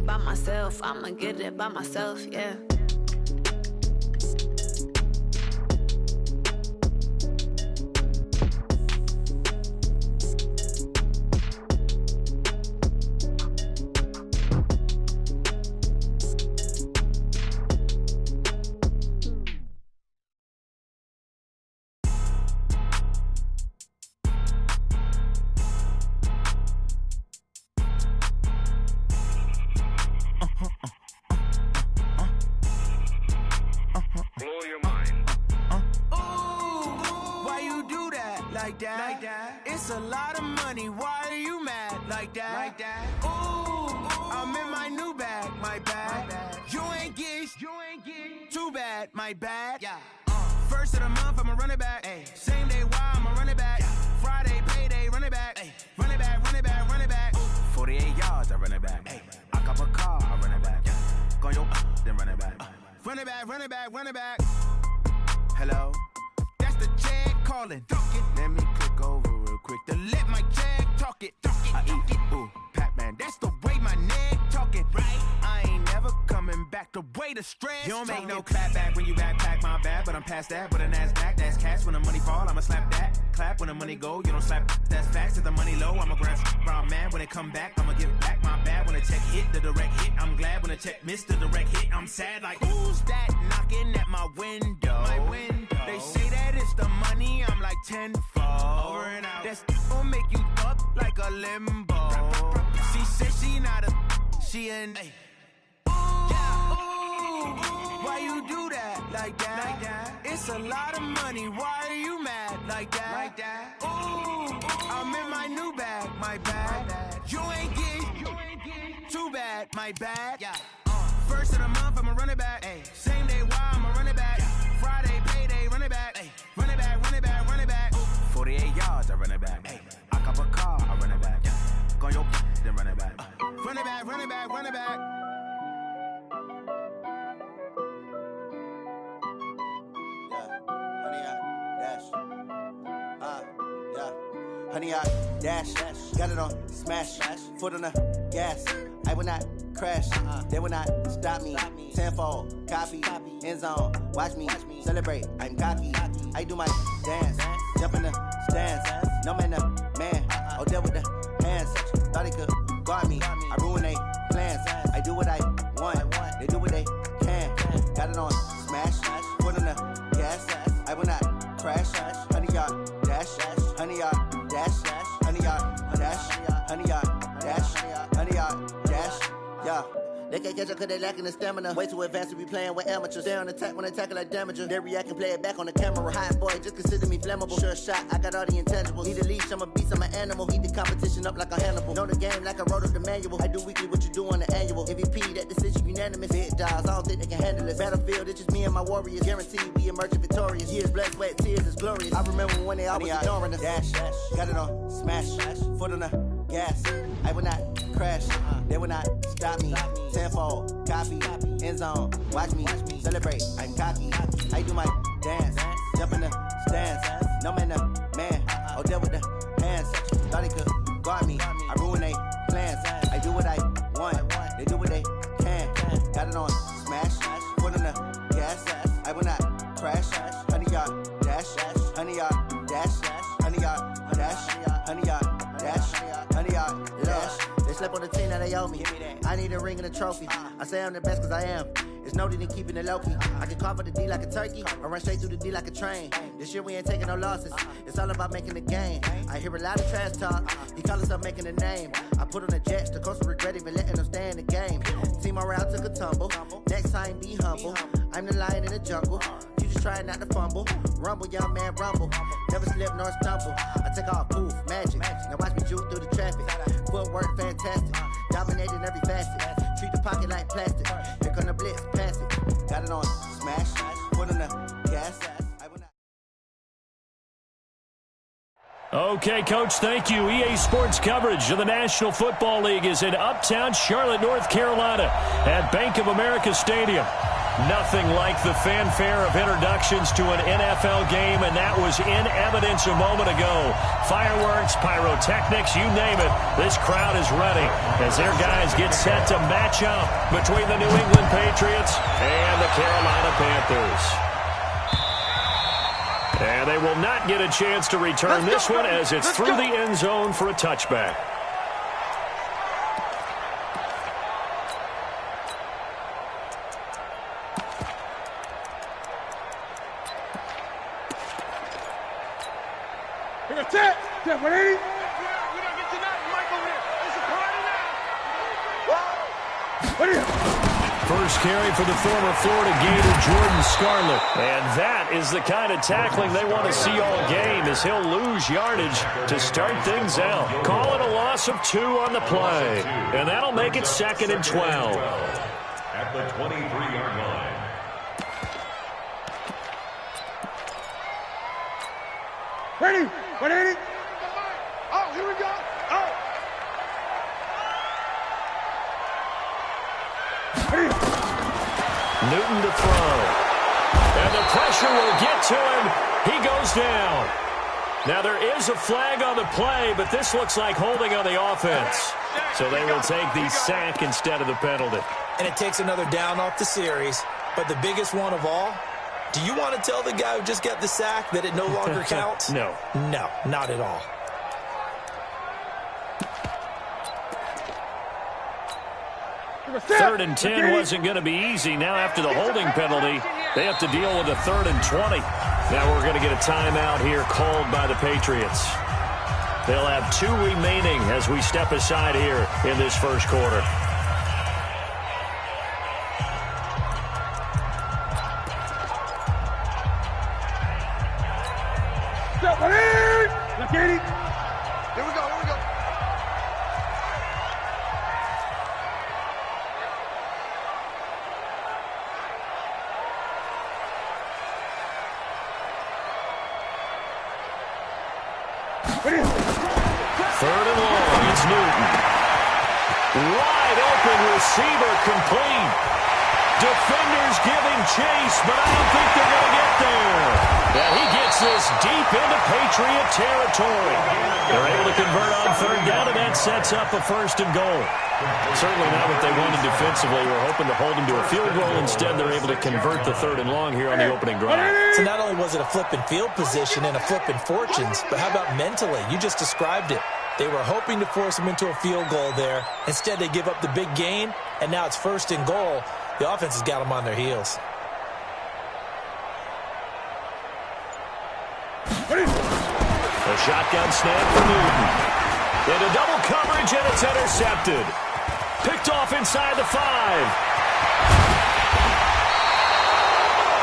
by myself. I'ma get it by myself, yeah. It's a lot of money, why are you mad like that? Ooh, I'm in my new bag, my bad. You ain't get too bad, my bad. First of the month, I'ma run it back. Same day, why I'ma run it back. Friday, payday, run it back. Run it back, run it back, run it back. 48 yards, I run it back. I cop a car, I run it back. Go your then run it back. Run it back, run it back, run it back. Hello? That's the check calling. Let me click over real quick to let my check talk it. I eat it, ooh, Pac-Man. That's the way my neck talking. Right? I ain't never coming back the way the stress. You don't make no clap back when you backpack my bad, but I'm past that. But a NASDAQ, that's cash. When the money fall, I'ma slap that. Clap when the money go, you don't slap. That's facts. If the money low, I'ma grab brown man. When it come back, I'ma give back my bad. When the check hit, the direct hit. I'm glad when the check missed the direct hit. I'm sad like, who's that knocking at my window? My window. They say that it's the money, I'm like tenfold. Over and out. That's gon' make you up like a limbo. She said she not a, she an. Ooh, why you do that like that? It's a lot of money, why are you mad like that? Ooh, I'm in my new bag, my bad. You ain't get too bad, my bad. First of the month, I'ma run it back. Same day, why I'ma run it back. Friday, payday, run it back. Run it back, run it back, run it back. 48 yards, I run it back. I cop a car, I run it back. Go your then run it back. Run it back, run it back, run it back. Honey, I dash, got it on smash, foot on the gas. I will not crash, they will not stop me. Tenfold, copy, end zone, watch me celebrate. I'm cocky, I do my dance, jump in the stands. No man, the man, oh, there with the hands. Thought he could guard me, I ruin they plans. I do what I want, they do what they can. Got it on smash, foot on the gas. I will not crash, honey, y'all dash, honey, y'all dash, honey, y'all dash, honey, y'all dash, honey, y'all dash, yeah. They can't catch up cause they lacking the stamina. Way too advanced to be playing with amateurs. Stay on attack when they tackle like damager. They react and play it back on the camera. Hot boy, just consider me flammable. Sure shot, I got all the intangibles. Need a leash, I'm a beast, I'm an animal. Heat the competition up like a Hannibal. Know the game like I wrote up the manual. I do weekly what you do on the annual. MVP, that decision unanimous. Big dogs, I don't think they can handle it. Battlefield, it's just me and my warriors. Guaranteed we emerging victorious. Years, blood, sweat, tears, it's glorious. I remember when they always ignoring us. Dash, got it on smash, foot on the gas. I will not crash, they will not stop me. Tenfold, copy, end zone, watch me celebrate. I'm cocky, I do my dance, jump in the stands. No man, the man, oh, there with the hands. Thought he could guard me, I ruin they plans. I do what I want, they do what they can. Got it on smash, foot on the gas. I will not crash, honey, y'all dash, honey, y'all dash, honey, y'all dash, honey, y'all dash, honey, y'all dash. They slept on the team, now they owe me. I need a ring and a trophy. I say I'm the best cause I am. It's no need in keeping it low-key. I can carve up the D like a turkey, or run straight through the D like a train. This year we ain't taking no losses. It's all about making the game. I hear a lot of trash talk. He call himself making a name. I put on the Jets, the coach will regret even letting them stay in the game. Team around took a tumble. Next time be humble. I'm the lion in the jungle. You just trying not to fumble. Rumble, young man, rumble. Never slip nor stumble. I take off, poof, magic. Now watch me juke through the traffic. Footwork fantastic. Dominating every facet. Treat the pocket like plastic. Here come the blitz, pass it. Got it on smash. Foot on the gas. Okay, Coach, thank you. EA Sports coverage of the National Football League is in uptown Charlotte, North Carolina at Bank of America Stadium. Nothing like the fanfare of introductions to an NFL game, and that was in evidence a moment ago. Fireworks, pyrotechnics, you name it. This crowd is ready as their guys get set to match up between the New England Patriots and the Carolina Panthers. And they will not get a chance to return this one as it's through the end zone for a touchback. First carry for the former Florida Gator, Jordan Scarlett. And that is the kind of tackling they want to see all game, as he'll lose yardage to start things out. Call it a loss of 2 on the play. And that'll make it 2nd and 12. At the 23-yard line. Ready? Ready? Oh, here we go. Oh. Newton to throw. And the pressure will get to him. He goes down. Now there is a flag on the play, but this looks like holding on the offense. So they will take the sack instead of the penalty. And it takes another down off the series. But the biggest one of all, do you want to tell the guy who just got the sack that it no longer counts? No. No, not at all. Third and 10 wasn't going to be easy. Now after the holding penalty, they have to deal with a 3rd and 20. Now we're going to get a timeout here called by the Patriots. They'll have 2 remaining as we step aside here in this first quarter. Here we go. Third and long, it's Newton. Wide open receiver, complete. Defenders giving chase, but I don't think they're going to get there. And he gets this deep into Patriot territory. They're able to convert on 3rd down, and that sets up a 1st and goal. Certainly not what they wanted defensively. We're hoping to hold them to a field goal. Instead, they're able to convert the 3rd and long here on the opening drive. So not only was it a flipping field position and a flipping fortunes, but how about mentally? You just described it. They were hoping to force them into a field goal there. Instead, they give up the big gain, and now it's 1st and goal. The offense has got them on their heels. A shotgun snap for Newton. Into double coverage, and it's intercepted. Picked off inside the 5.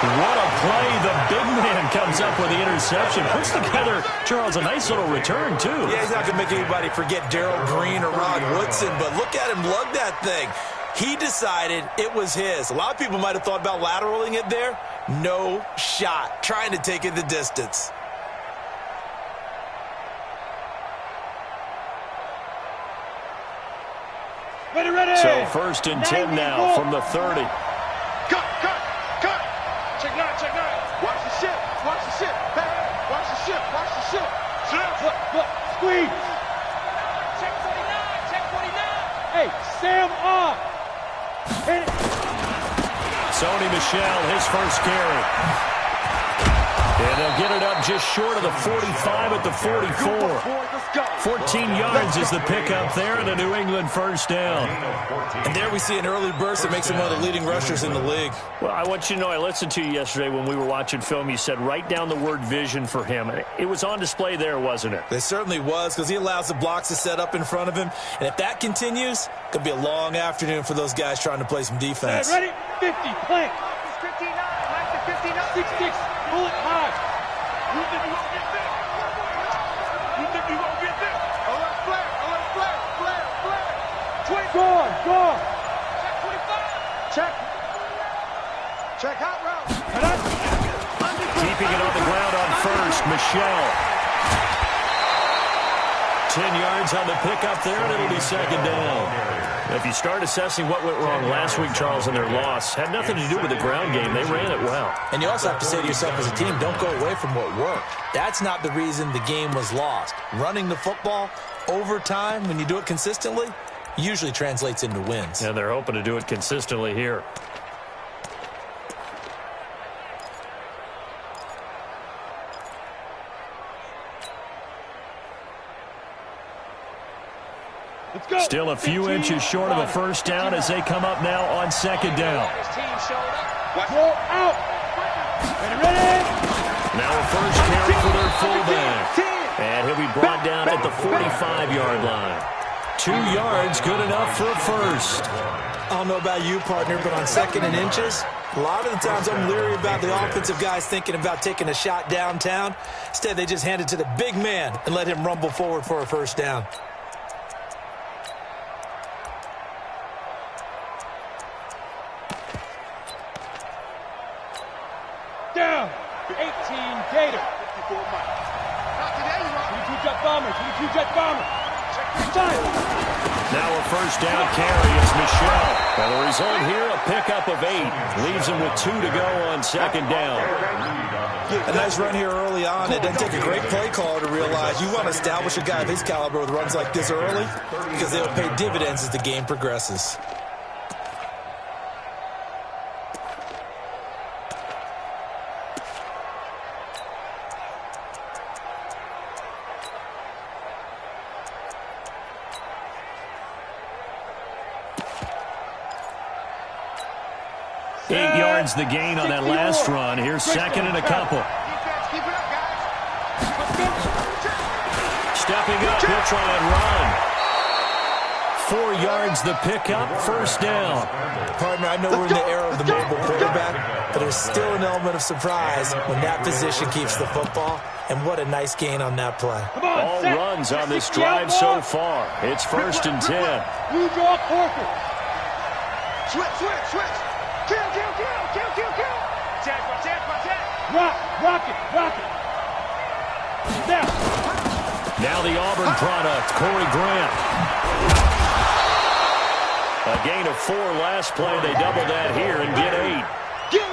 What a play. The big man comes up with the interception. Puts together, Charles, a nice little return, too. Yeah, he's not going to make anybody forget Darrell Green or Rod Woodson, but look at him lug that thing. He decided it was his. A lot of people might have thought about lateraling it there. No shot. Trying to take it the distance. Ready. So 1st and 10 now from the 30. Cut. Check nine. Watch the ship. Hey, watch the ship. Look. Squeeze. Check 49. Hey, Sam off. Sony Michel, his first carry. And they'll get it up just short of the 45 at the 44. 14 yards is the pickup there, and a New England 1st down. And there we see an early burst that makes him one of the leading rushers in the league. Well, I want you to know, I listened to you yesterday when we were watching film. You said write down the word vision for him. It was on display there, wasn't it? It certainly was, because he allows the blocks to set up in front of him. And if that continues, it could be a long afternoon for those guys trying to play some defense. Ready? 50, plank. 59, Mike to 59. 66, pull it high. You think you won't get this? All right, flare. 20. Go. Check 25. Check hot route. Keeping it on the ground on 1st, Michel. 10 yards on the pickup there, and it'll be 2nd down. If you start assessing what went wrong last week, Charles, in their loss, had nothing to do with the ground game. They ran it well. And you also have to say to yourself as a team, don't go away from what worked. That's not the reason the game was lost. Running the football over time, when you do it consistently, usually translates into wins. And they're hoping to do it consistently here. Still a few inches short of a first down as they come up now on second down. Now a first carry for their fullback. And he'll be brought down at the 45-yard line. 2 yards, good enough for a first. I don't know about you, partner, but on second and inches, a lot of the times I'm leery about the offensive guys thinking about taking a shot downtown. Instead, they just hand it to the big man and let him rumble forward for a first down. Down. 18 Gator. 54 Mike. Not today, Rob. 22 Jet Bombers. 22 Jet Bombers. Now a first down carry is Michelle. And the result here, a pickup of 8. Leaves him with 2 to go on second down. A nice run here early on. It doesn't take a great play caller to realize you want to establish a guy of his caliber with runs like this early because they'll pay dividends as the game progresses. The gain on that last run. Here's second and a couple. Stepping up, he'll try and run. 4 yards the pickup, first down. Partner, I know we're in the era of the mobile quarterback, but there's still an element of surprise when that position keeps the football, and what a nice gain on that play. All runs on this drive so far. It's first and 10. You draw Corker. Switch. Kill. Rock it. Down. Now the Auburn product, Corey Grant. A gain of 4 last play. They double that here and get 8.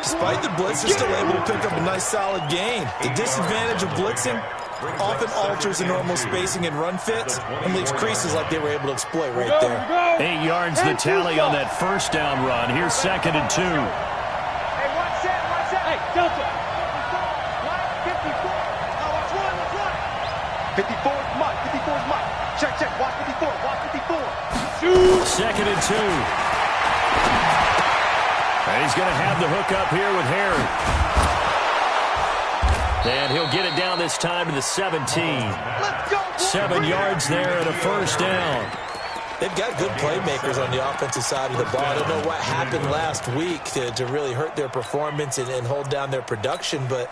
Despite the blitz, they're still able to pick up a nice solid gain. The disadvantage of blitzing often alters the normal spacing and run fits and leaves creases like they were able to exploit right there. 8 yards the tally on that first down run. Here's second and 2. Hey, one set. Hey, Delta. 54 is Mike. Check. Watch 54. Second and 2. And he's going to have the hook up here with Harry. And he'll get it down this time to the 17. 7 yards there and a first down. They've got good playmakers on the offensive side of the ball. I don't know what happened last week to really hurt their performance and hold down their production, but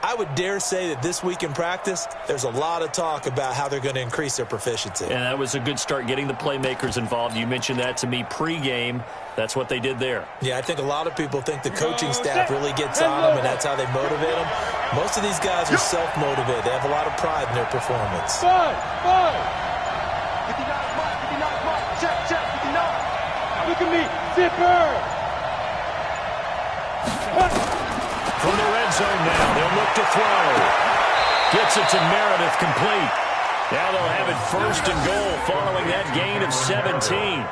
I would dare say that this week in practice, there's a lot of talk about how they're going to increase their proficiency. And that was a good start getting the playmakers involved. You mentioned that to me pregame. That's what they did there. Yeah, I think a lot of people think the coaching staff really gets on them, and that's how they motivate them. Most of these guys are self-motivated. They have a lot of pride in their performance. 5. 59 Mike. Check. 59. Look at me. Zipper. From the red zone now, they'll look to throw. Gets it to Meredith, complete. Now they'll have it first and goal following that gain of 17.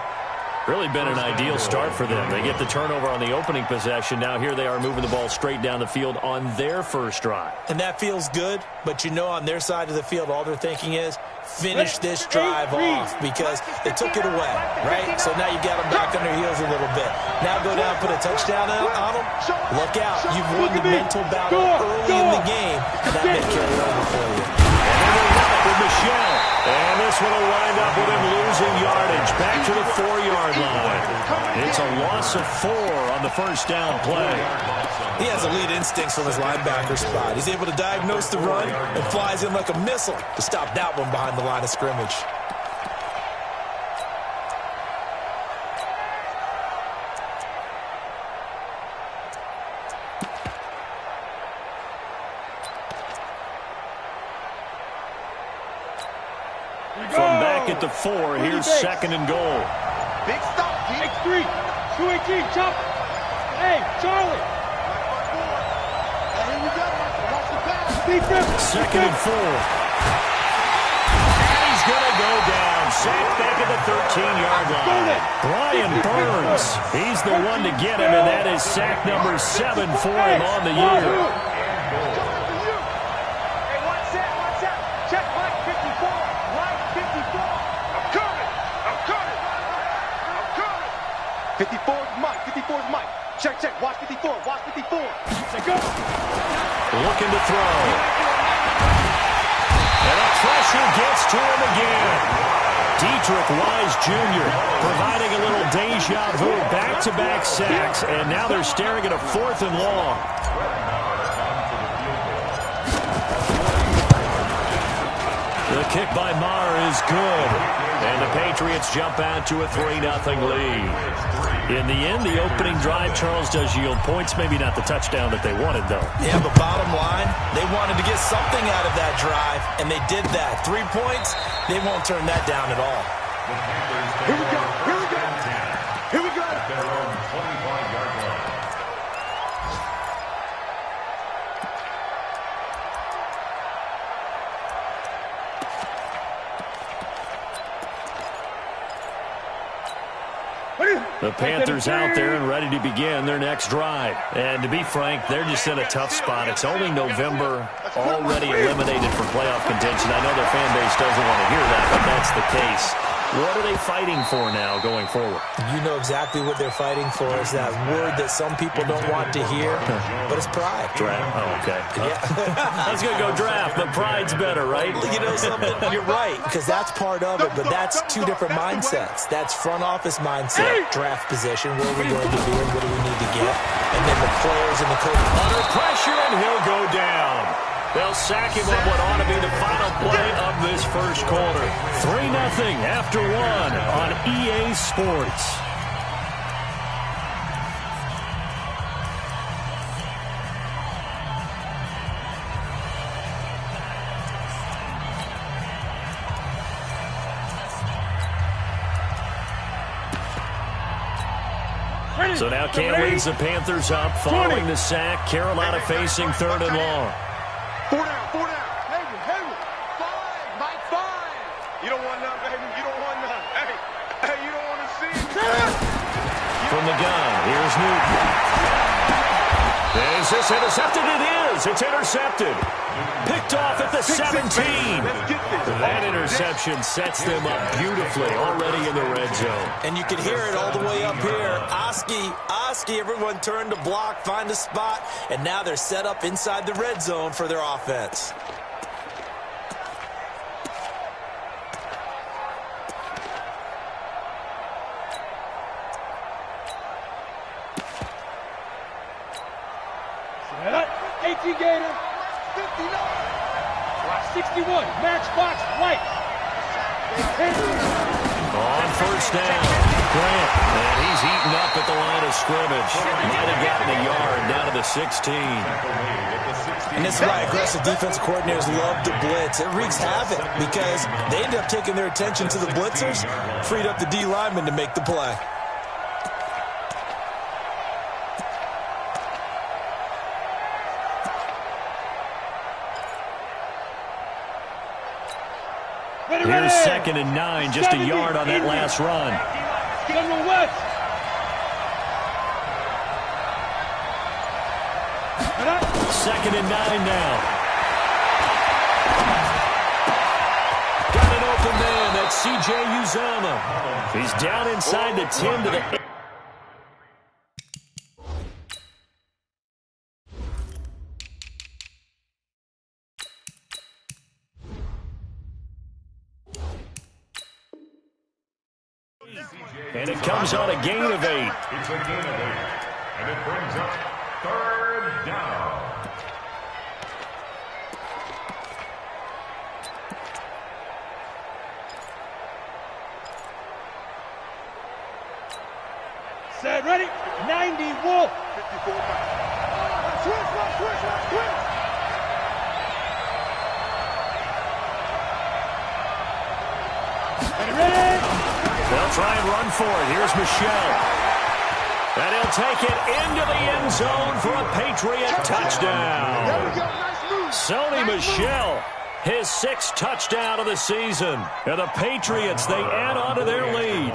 Really been an ideal start for them. They get the turnover on the opening possession. Now here they are moving the ball straight down the field on their first drive. And that feels good, but you know on their side of the field all they're thinking is finish this drive off because they took it away, right? So now you got them back on their heels a little bit. Now go down and put a touchdown on them. Look out. You've won the mental battle early in the game, and that may carry over for you. And they run it with Michelle. And this one will wind up with him losing yardage back to the 4-yard line. It's a loss of 4 on the first down play. He has elite instincts from his linebacker spot. He's able to diagnose the run and flies in like a missile to stop that one behind the line of scrimmage. From back at the 4, here's second and goal. Big stop, Pete. X3, 218, chop. Hey, Charlie. Here we go. Watch the pass. Second and 4. And he's going to go down. Sacked back at the 13-yard line. Brian Burns, he's the one to get him, and that is sack number 7 for him on the year. Hey, one set. Check Mike 54. Mike 54. I'm coming. 54 is Mike. 54 is Mike. Check. Watch 54. Let's go. Looking to throw. And the pressure gets to him again. Dietrich Wise Jr. providing a little deja vu, back-to-back sacks, and now they're staring at a 4th and long. The kick by Maher is good, and the Patriots jump out to a 3-0 lead. In the end, the opening drive, Charles, does yield points. Maybe not the touchdown that they wanted, though. Yeah, but bottom line, they wanted to get something out of that drive, and they did that. 3 points, they won't turn that down at all. Here we go. At their own 25-yard line. The Panthers out there and ready to begin their next drive. And to be frank, they're just in a tough spot. It's only November, already eliminated from playoff contention. I know their fan base doesn't want to hear that, but that's the case. What are they fighting for now going forward? You know exactly what they're fighting for. Is that word that some people don't want to hear, but it's pride. Draft? Oh, okay. Yeah. I was going to go draft, but pride's better, right? You know something? You're right, because that's part of it, but that's 2 different mindsets. That's front office mindset, draft position, where are we going to be and what do we need to get, and then the players and the coach. Under pressure, and he'll go down. They'll sack him on what ought to be the final play of this first quarter. 3-0 after 1 on EA Sports. So now Cam leads the Panthers up following the sack. Carolina facing 3rd and long. 4 down. Heavy. 5, Mike, 5. You don't want none, baby. You don't want none. Hey, you don't want to see it. From the gun, here's Newton. Is this intercepted? It is. It's intercepted. Picked off at the 17. That interception sets them up beautifully already in the red zone. And you can hear it all the way up here. Oski, everyone turned to block, find a spot, and now they're set up inside the red zone for their offense. Set up. 18 Gator. 59. 61. Matchbox White. On first down, Grant, and he's eaten up at the line of scrimmage. Might have gotten a yard down to the 16. And this is why aggressive defensive coordinators love to blitz. It wreaks havoc because they end up taking their attention to the blitzers, freed up the D lineman to make the play. Here's 2nd and 9, just a yard on that last run. West. 2nd and 9 now. Got an open man. That's C.J. Uzomah. He's down inside the 10 to the 8. And it comes on a gain of 8. It's a gain of 8. And it brings up 3rd down. Set, ready? 90 Wolf. 54 back. Switch. Ready? They'll try and run for it. Here's Michelle. And he'll take it into the end zone for a Patriot touchdown. Sony Michel, his 6th touchdown of the season. And the Patriots, they add on to their lead.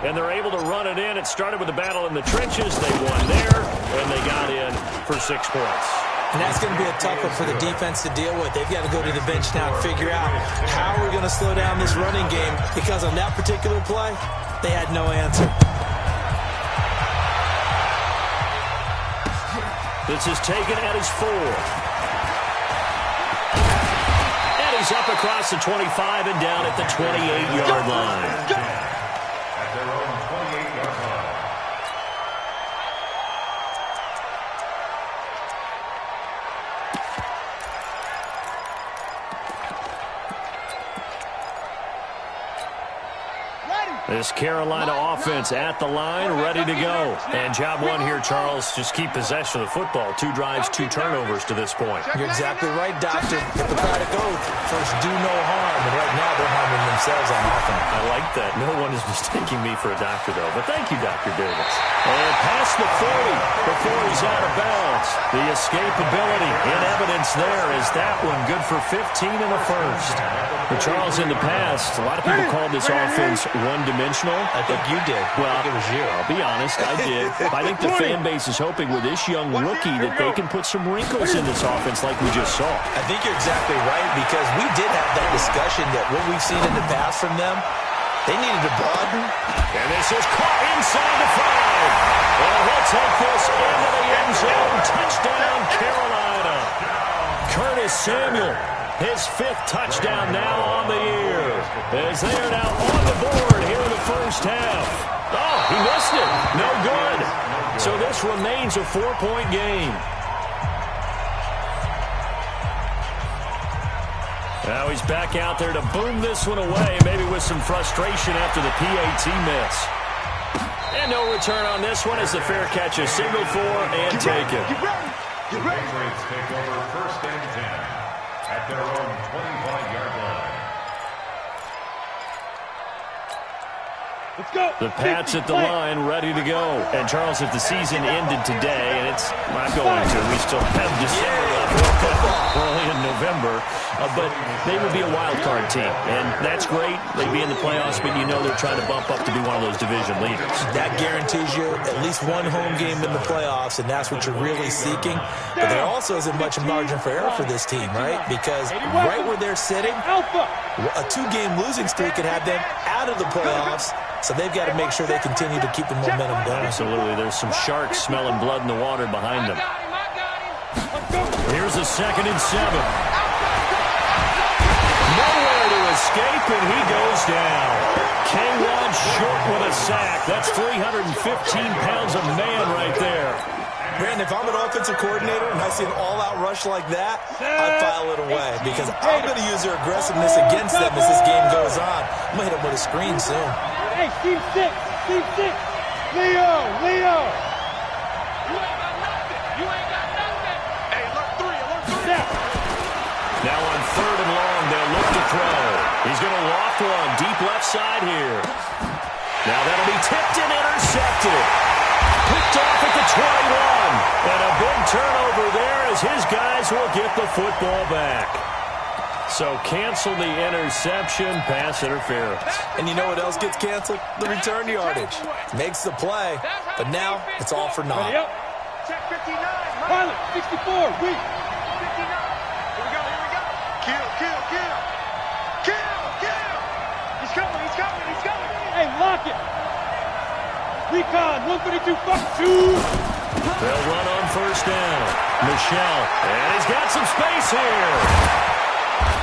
And they're able to run it in. It started with a battle in the trenches. They won there, and they got in for 6 points. And that's going to be a tough one for the defense to deal with. They've got to go to the bench now and figure out how we're going to slow down this running game, because on that particular play, they had no answer. This is taken at his 4. And he's up across the 25 and down at the 28-yard line. At their own 28-yard line. This Carolina offense at the line, ready to go. And job one here, Charles, just keep possession of the football. 2 drives, 2 turnovers to this point. You're exactly right, Doctor. Hippocratic oath. First, do no harm. And right now, they're harming themselves on offense. I like that. No one is mistaking me for a doctor, though. But thank you, Dr. Davis. And past the 40 before he's out of bounds. The escapability in evidence there. Is that one good for 15 in the first? But Charles, in the past, a lot of people called this offense one-dimensional. I think you did. Well, I think it was you. I'll be honest, I did. I think the fan base is hoping with this young rookie that they can put some wrinkles in this offense like we just saw. I think you're exactly right, because we did have that discussion that what we've seen in the past from them, they needed to broaden. And this is caught inside the 5. And he'll take this into the end zone. Touchdown, Carolina. Curtis Samuel, his 5th touchdown now on the year, as they are now on the board here in the first half. Oh, he missed it. No good. So this remains a 4-point game. Now he's back out there to boom this one away, maybe with some frustration after the PAT miss. And no return on this one as the fair catch is signaled for and taken. The Patriots take over 1st and 10 at their own 25-yard line. Let's go. The Pats at the line, ready to go. And, Charles, if the season ended today, and it's not going to, we still have December left, early in November, but they would be a wild card team. And that's great. They'd be in the playoffs, but you know they're trying to bump up to be one of those division leaders. That guarantees you at least one home game in the playoffs, and that's what you're really seeking. But there also isn't much margin for error for this team, right? Because right where they're sitting, a 2-game losing streak could have them out of the playoffs. So they've got to make sure they continue to keep the momentum going. Absolutely. There's some sharks smelling blood in the water behind them. Here's a 2nd and 7. Nowhere to escape, and he goes down. K-Rod short with a sack. That's 315 pounds of man right there. Brandon, if I'm an offensive coordinator and I see an all-out rush like that, I file it away, because I'm going to use their aggressiveness against them as this game goes on. I'm going to hit them with a screen soon. Hey, Steve 6. Leo. You ain't got nothing. Hey, alert 3. Now on 3rd and long, they'll look to throw. He's going to loft one deep left side here. Now that'll be tipped and intercepted. Picked off at the 21. And a big turnover there as his guys will get the football back. So cancel the interception, pass interference. And you know what else gets canceled? The return yardage. Makes the play, but now it's all for naught. Check 59. Pilot, 64. Weak. 59. Here we go. Kill. He's coming. Hey, lock it. Recon, 132, fuck 2. They'll run on 1st down. Michelle, and he's got some space here.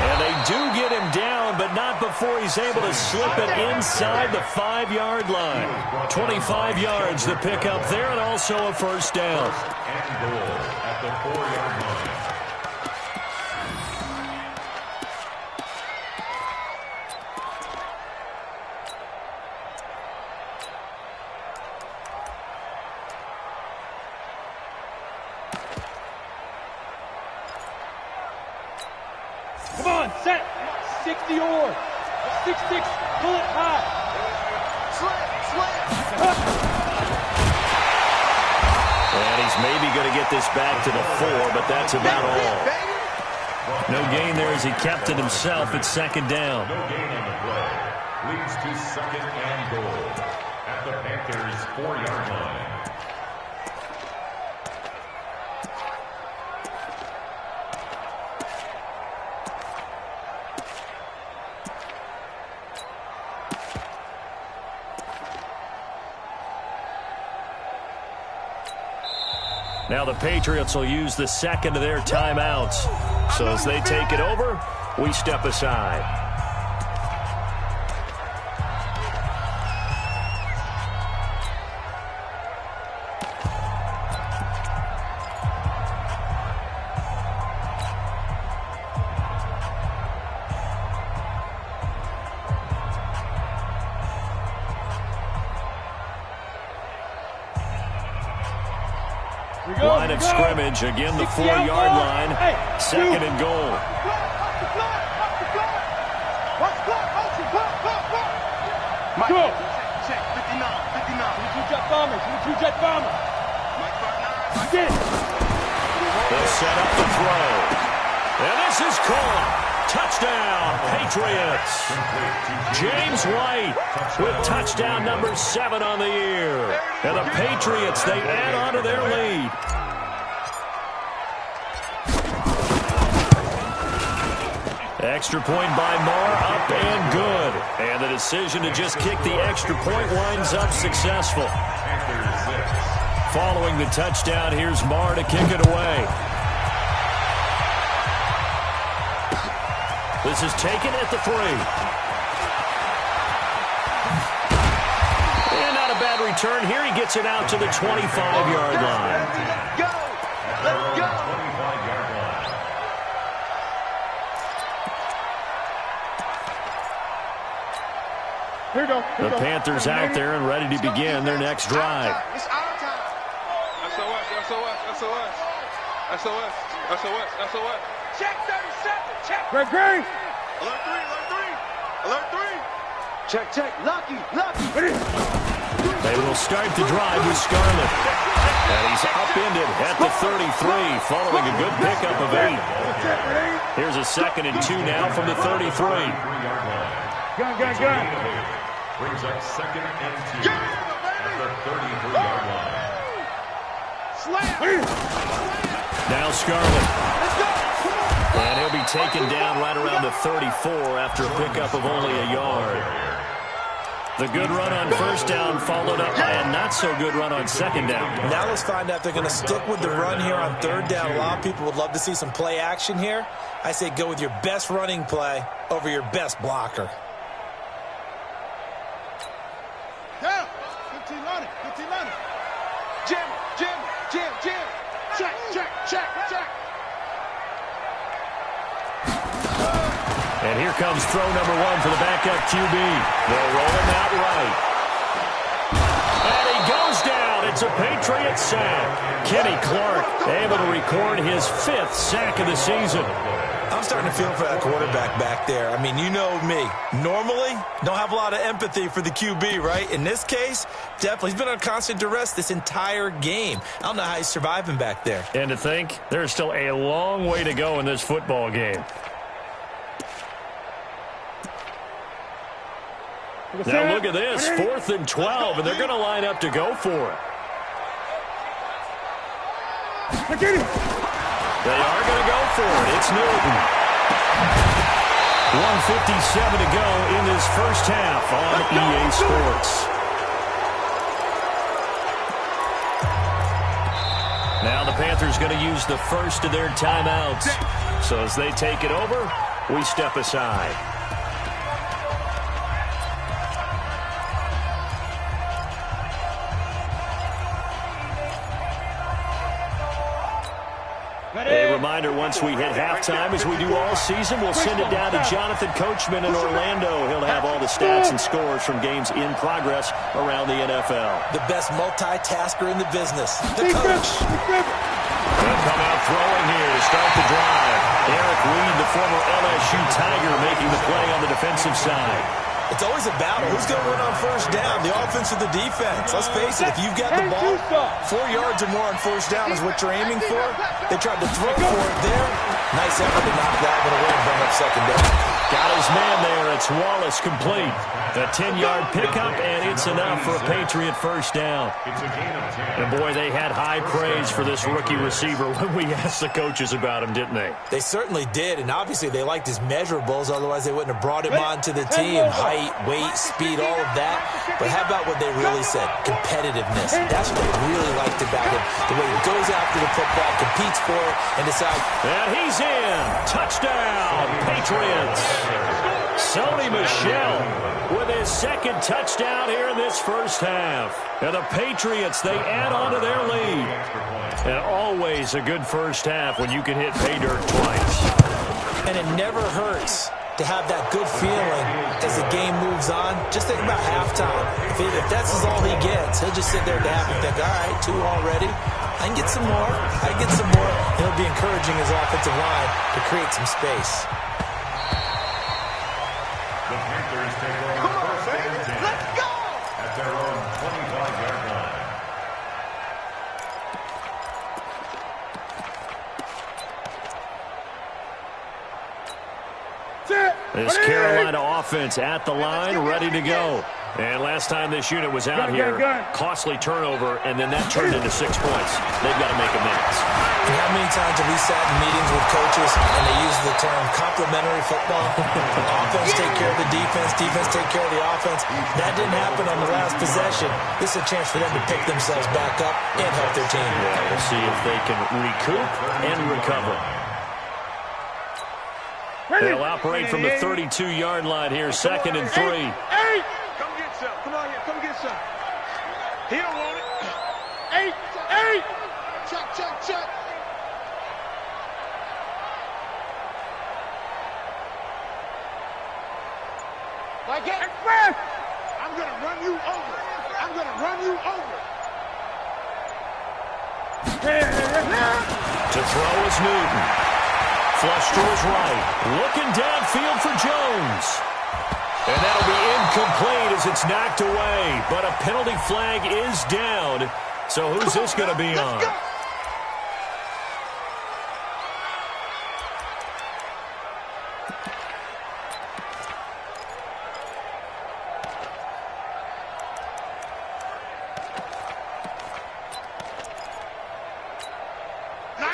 And they do get him down, but not before he's able to slip it inside the 5-yard line. 25 yards to pick up there, and also a 1st down. And goal at the 4-yard line. Come on, set. 60 or 6-6, pull it high. And he's maybe going to get this back to the 4, but that's about all. No gain there as he kept it himself at second down. No gain on the play. Leads to second and goal at the Panthers' 4-yard line. Now the Patriots will use the second of their timeouts. So as they take it over, we step aside. Line of scrimmage, again the 4-yard line, second and goal. Check, 59. Two-jet bombers. They'll set up the throw. And this is caught. Touchdown, Patriots. James White with touchdown number 7 on the year. And the Patriots, they add on to their lead. Extra point by Marr, up and good. And the decision to just kick the extra point winds up successful. Following the touchdown, here's Marr to kick it away. This is taken at the 3. And not a bad return here. He gets it out to the 25-yard line. Go! Let's go! 25-yard line. Here we go. The Panthers out there and ready to begin their next drive. It's our time. SOS. Check 37. Check. Great. Alert 3. Check. Lucky. They will start the drive with Scarlett. And he's upended at the 33, following a good pickup of 8. Here's a 2nd and 2 now from the 33. 3-yard line. Gun. Brings up 2nd and 2 at the 33-yard line. Slam. Now Scarlett. And he'll be taken down right around the 34 after a pickup of only a yard. The good run on first down followed up by a not-so-good run on second down. Now let's find out if they're going to stick with the run here on third down. A lot of people would love to see some play action here. I say go with your best running play over your best blocker. Down. 15 on it. Jim. Check. And here comes throw number 1 for the backup QB. They'll roll him out right. And he goes down. It's a Patriot sack. Kenny Clark able to record his 5th sack of the season. I'm starting to feel for that quarterback back there. I mean, you know me. Normally, don't have a lot of empathy for the QB, right? In this case, definitely. He's been on constant duress this entire game. I don't know how he's surviving back there. And to think, there's still a long way to go in this football game. Now look at this, 4th and 12, and they're going to line up to go for it. They are going to go for it. It's Newton. 1:57 to go in this first half on EA Sports. Now the Panthers going to use the first of their timeouts. So as they take it over, we step aside. A reminder, once we hit halftime, as we do all season, we'll send it down to Jonathan Coachman in Orlando. He'll have all the stats and scores from games in progress around the NFL. The best multitasker in the business, the coach. They'll come out throwing here to start the drive. Eric Reed, the former LSU Tiger, making the play on the defensive side. It's always a battle. Who's going to win on first down, the offense or the defense? Let's face it, if you've got the ball, 4 yards or more on first down is what you're aiming for. They tried to throw for it there. Nice effort to knock that one away and bring up second down. Got his man there. It's Wallace complete. A 10-yard pickup, and it's enough for a Patriot first down. And, boy, they had high praise for this rookie receiver when we asked the coaches about him, didn't they? They certainly did, and obviously they liked his measurables. Otherwise, they wouldn't have brought him onto the team. Height, weight, speed, all of that. But how about what they really said? Competitiveness. That's what they really liked about him. The way he goes after the football, competes for it, and decides. And he's in. Touchdown, Patriots. Sony Michel with his second touchdown here in this first half. And the Patriots, they add on to their lead. And always a good first half when you can hit pay dirt twice. And it never hurts to have that good feeling as the game moves on. Just think about halftime. If that's all he gets, he'll just sit there at the half and think, all right, 2 already. I can get some more. I can get some more. He'll be encouraging his offensive line to create some space. The Panthers take over first and 10. Let's go! At their own 25-yard line. This Carolina offense at the line, ready to go. And last time this unit was out here, costly turnover, and then that turned into 6 points. They've got to make amends. And how many times have we sat in meetings with coaches and they use the term complementary football? Offense take care of the defense, defense take care of the offense. That didn't happen on the last possession. This is a chance for them to pick themselves back up and help their team. Yeah, we'll see if they can recoup and recover. They'll operate from the 32-yard line here, 2nd and 3. Hey! Come get some. Come on here. Come get some. He don't want it. Hey! Hey! Check, check, check. Like it. Express! I'm going to run you over. I'm going to run you over. To throw is Newton. Flush to his right. Looking downfield for Jones. And that'll be incomplete as it's knocked away. But a penalty flag is down. So who's this going to be on?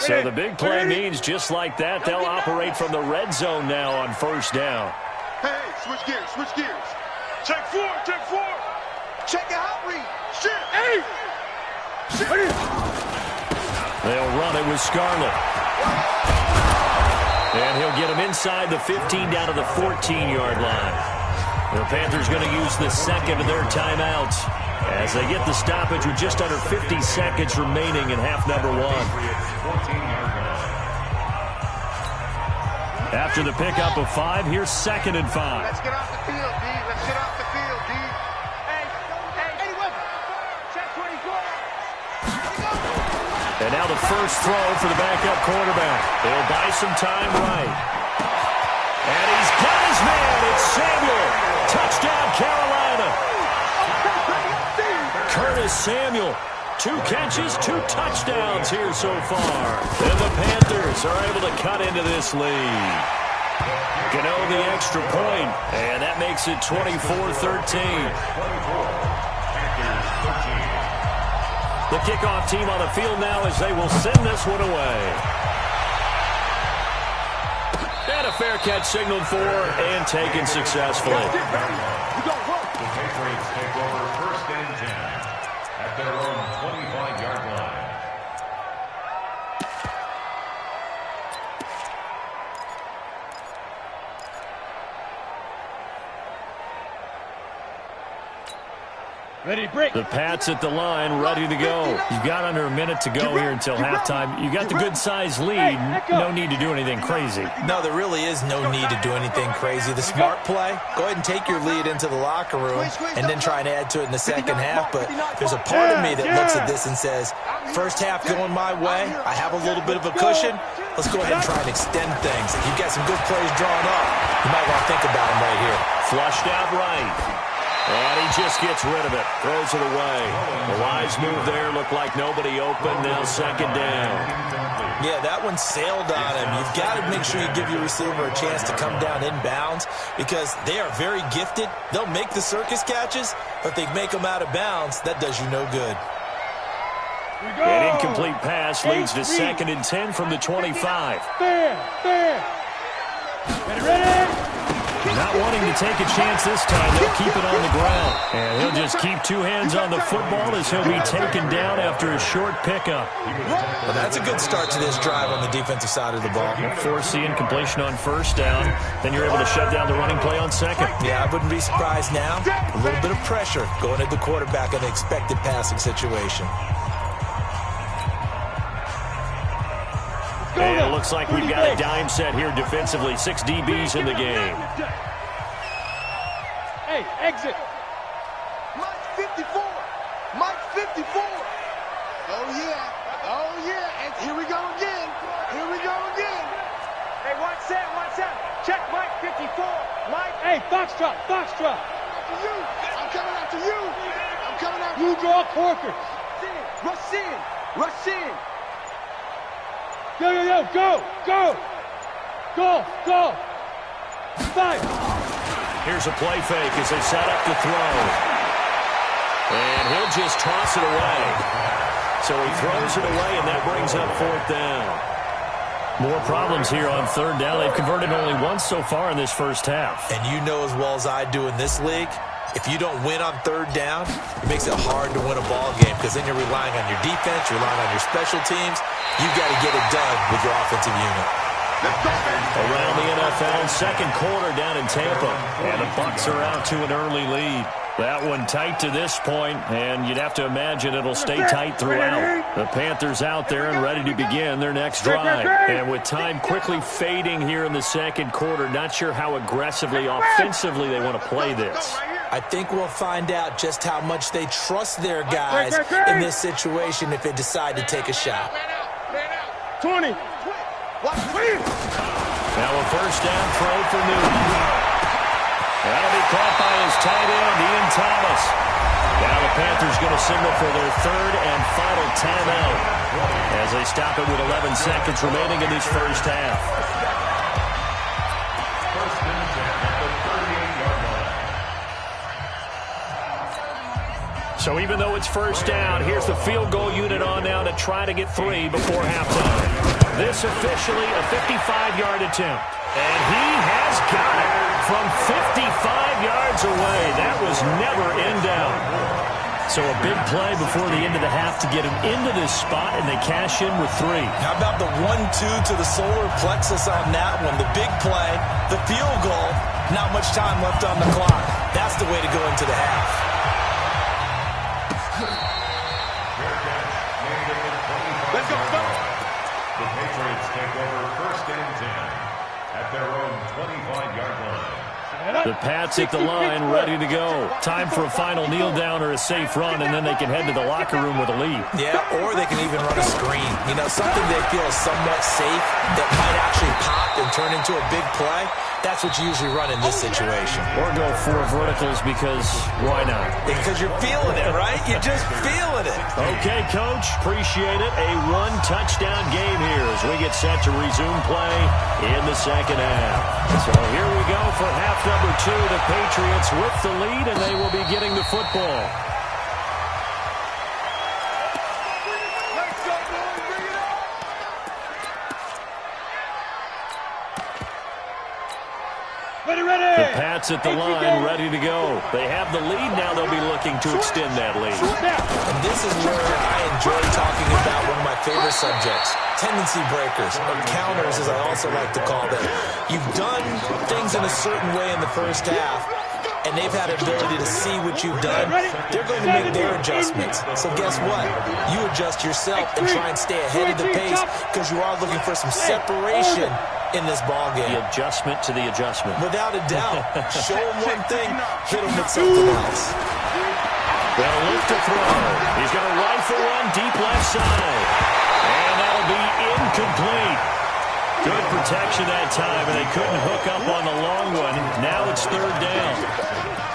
So the big play means just like that, they'll operate from the red zone now on first down. Hey, switch gears, switch gears. Check 4, check 4. Check your out read. Shit, hey. Shit. They'll run it with Scarlett. And he'll get him inside the 15 down to the 14-yard line. The Panthers going to use the second of their timeouts as they get the stoppage with just under 50 seconds remaining in half number 1. After the pickup of 5, here's 2nd and 5. Let's get off the field, D. Let's get off the field, D. Hey, check 24. And now the first throw for the backup quarterback. They'll buy some time right. And he's got his man. It's Samuel. Touchdown, Carolina. Curtis Samuel. 2 catches, 2 touchdowns here so far. And the Panthers are able to cut into this lead. Gano the extra point, and that makes it 24-13. The kickoff team on the field now as they will send this one away. And a fair catch signaled for and taken successfully. The Patriots take over first and 10 at their own 25-yard line. Ready, break. The Pats at the line, ready to go. You've got under a minute to go here until halftime. You got the good-sized lead. No need to do anything crazy. No, there really is no need to do anything crazy. The smart play, go ahead and take your lead into the locker room and then try and add to it in the second half. But there's a part of me that looks at this and says, first half going my way, I have a little bit of a cushion. Let's go ahead and try and extend things. You've got some good plays drawn up. You might want to think about him right here. Flushed out right. And he just gets rid of it. Throws it away. The wise move there. Looked like nobody open. Now second down. Yeah, that one sailed on him. You've got to make sure you give your receiver a chance to come down inbounds because they are very gifted. They'll make the circus catches, but they make them out of bounds. That does you no good. An incomplete pass leads to 2nd and 10 from the 25. Ready? Not wanting to take a chance this time, they'll keep it on the ground. And he'll just keep 2 hands on the football as he'll be taken down after a short pickup. Well, that's a good start to this drive on the defensive side of the ball. Force the incompletion on 1st down, then you're able to shut down the running play on 2nd. Yeah, I wouldn't be surprised now. A little bit of pressure going at the quarterback in the expected passing situation. And it looks like we've got a dime set here defensively. 6 DBs in the game. Hey, exit. Mike 54. Mike 54. Oh, yeah. Oh, yeah. And here we go again. Here we go again. Hey, watch that. Check Mike 54. Mike. Hey, Foxtrot. After you. I'm coming after you. I'm coming after you. You draw Corker. Rush in. Yo, go. 5. Here's a play fake as they set up the throw. And he'll just toss it away. So he throws it away, and that brings up 4th down. More problems here on 3rd down. They've converted only once so far in this first half. And you know as well as I do in this league, if you don't win on 3rd down, it makes it hard to win a ball game because then you're relying on your defense, you're relying on your special teams. You've got to get it done with your offensive unit. Around the NFL, 2nd quarter down in Tampa. And the Bucs are out to an early lead. That one tight to this point, and you'd have to imagine it'll stay tight throughout. The Panthers out there and ready to begin their next drive. And with time quickly fading here in the 2nd quarter, not sure how aggressively, offensively they want to play this. I think we'll find out just how much they trust their guys in this situation if they decide to take a shot. 20. Now a 1st down throw for Newton. That'll be caught by his tight end, Ian Thomas. Now the Panthers going to signal for their 3rd and final timeout as they stop it with 11 seconds remaining in this first half. So even though it's 1st down, here's the field goal unit on now to try to get 3 before halftime. This officially a 55-yard attempt. And he has got it from 55 yards away. That was never in doubt. So a big play before the end of the half to get him into this spot, and they cash in with 3. How about the 1-2 to the solar plexus on that one? The big play, the field goal, not much time left on the clock. That's the way to go into the half. Let's go. The Patriots take over 1st and 10 at their own 25-yard line. The Pats at the line, ready to go. Time for a final kneel down or a safe run, and then they can head to the locker room with a lead. Yeah, or they can even run a screen. You know, something they feel is somewhat safe that might actually pop and turn into a big play. That's what you usually run in this situation. Or go 4 verticals because why not? Because you're feeling it, right? You're just feeling it. Okay, Coach. Appreciate it. A 1-touchdown game here as we get set to resume play in the 2nd half. So here we go for half number 2. The Patriots with the lead, and they will be getting the football. The Pats at the line, ready to go. They have the lead now. They'll be looking to extend that lead. And this is where I enjoy talking about one of my favorite subjects, tendency breakers, or counters as I also like to call them. You've done things in a certain way in the first half, and they've had the ability to see what you've done. They're going to make their adjustments. So guess what? You adjust yourself and try and stay ahead of the pace because you are looking for some separation in this ball game. The adjustment to the adjustment. Without a doubt. Show them one thing, hit them with something else. They'll look to throw. He's got a rifle one deep left side. And that'll be incomplete. Good protection that time, and they couldn't hook up on the long one. Now it's third down.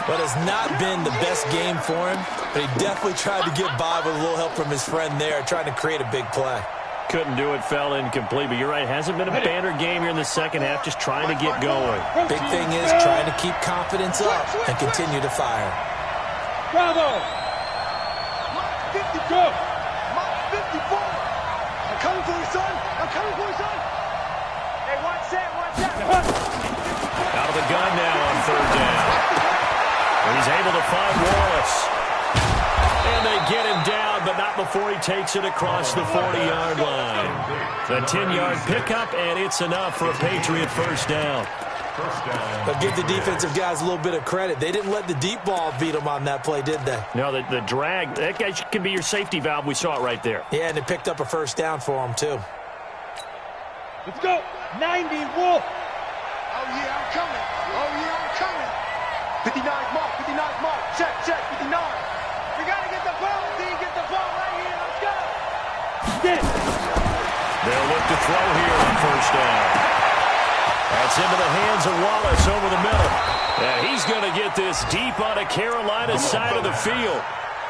But it's not been the best game for him, but he definitely tried to get by with a little help from his friend there, trying to create a big play. Couldn't do it, fell incomplete, but you're right. Hasn't been a banner game here in the second half, just trying to get going. Big thing is trying to keep confidence up and continue to fire. Bravo! 50, go! 54! I'm coming for you, son! I'm coming for you, son! Hey, watch that, watch that! Out of the gun now on third down. He's able to find Wallace. And they get him down, but not before he takes it across the 40-yard line. The 10-yard pickup, and it's enough for a Patriot first down. But give the defensive guys a little bit of credit. They didn't let the deep ball beat them on that play, did they? No, the drag, that guy can be your safety valve. We saw it right there. Yeah, and they picked up a first down for him, too. Let's go! 90, Wolf! Oh, yeah, I'm coming. Oh, yeah, I'm coming. 59 mark, 59 mark. Check, check, 59. We gotta get the ball, D! Get the ball right here! Let's go! Get it! They'll look to throw here on first down. That's into the hands of Wallace over the middle. And he's going to get this deep on a Carolina side of the field.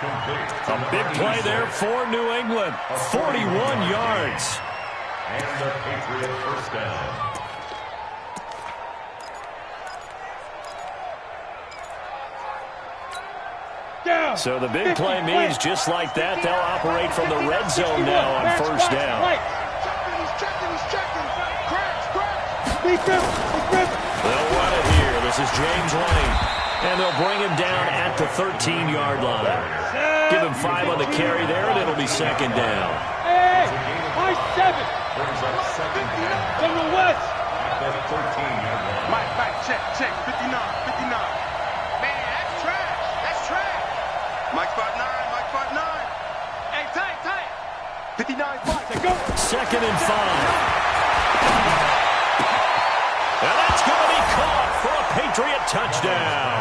A big play there for New England. 41 yards. And the Patriot first down. So the big play means just like that, they'll operate from the red zone now on first down. He's checking. They'll run it here. This is James Lane. And they'll bring him down at the 13-yard line. Give him 5 on the carry there, and it'll be second down. Hey! High 7! Brings up second down From the west! at the 13-yard line. Mike, check. 59. Man, that's trash. That's trash. Mike 5'9", Mike 5'9". Hey, tight! 59 Mike. Go! Second and 5. And that's going to be caught for a Patriot touchdown.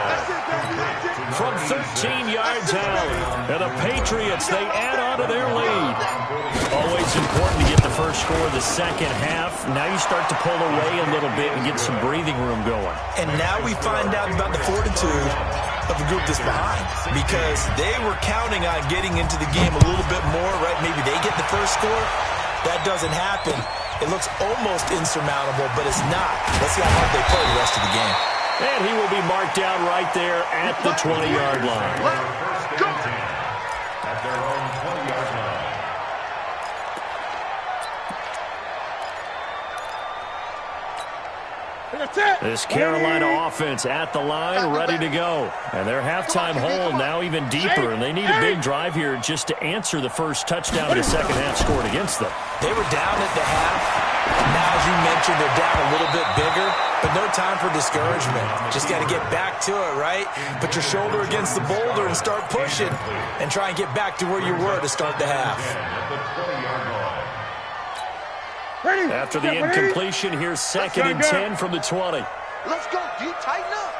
From 13 yards out. And the Patriots, they add on to their lead. Always important to get the first score of the second half. Now you start to pull away a little bit and get some breathing room going. And now we find out about the fortitude of the group that's behind, because they were counting on getting into the game a little bit more, right? Maybe they get the first score. That doesn't happen. It looks almost insurmountable, but it's not. Let's see how hard they play the rest of the game. And he will be marked down right there at the 20-yard line. First and 10 at their own 20-yard line. This Carolina offense at the line, ready to go. And their halftime hole now even deeper, and they need a big drive here just to answer the first touchdown of the second half scored against them. They were down at the half. Now, as you mentioned, they're down a little bit bigger, but no time for discouragement. Just got to get back to it, right? Put your shoulder against the boulder and start pushing, and try and get back to where you were to start the half. At the 20-yard line. After the incompletion, here's second and 10 from the 20. Let's go, D. Tighten up.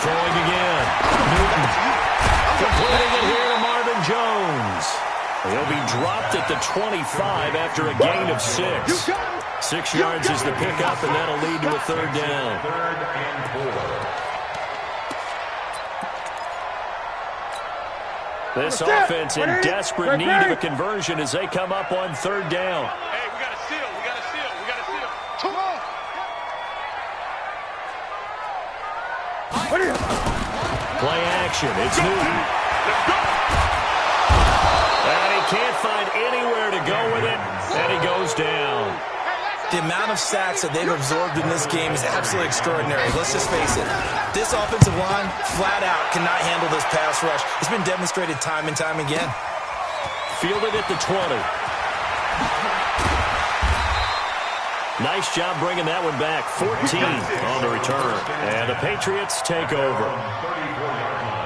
Throwing again. Newton. Completing it here to Marvin Jones. He'll be dropped at the 25 after a gain of 6. 6 yards is the pickup, and that'll lead to a third down. Third and 4. This offense in desperate need of a conversion as they come up on third down. Hey, we got to seal. Come on. Play action. It's Newton. And he can't find anywhere to go with it, and he goes down. The amount of sacks that they've absorbed in this game is absolutely extraordinary. Let's just face it. This offensive line, flat out, cannot handle this pass rush. It's been demonstrated time and time again. Fielded at the 20. Nice job bringing that one back. 14 on the return. And the Patriots take over. 34-yard line.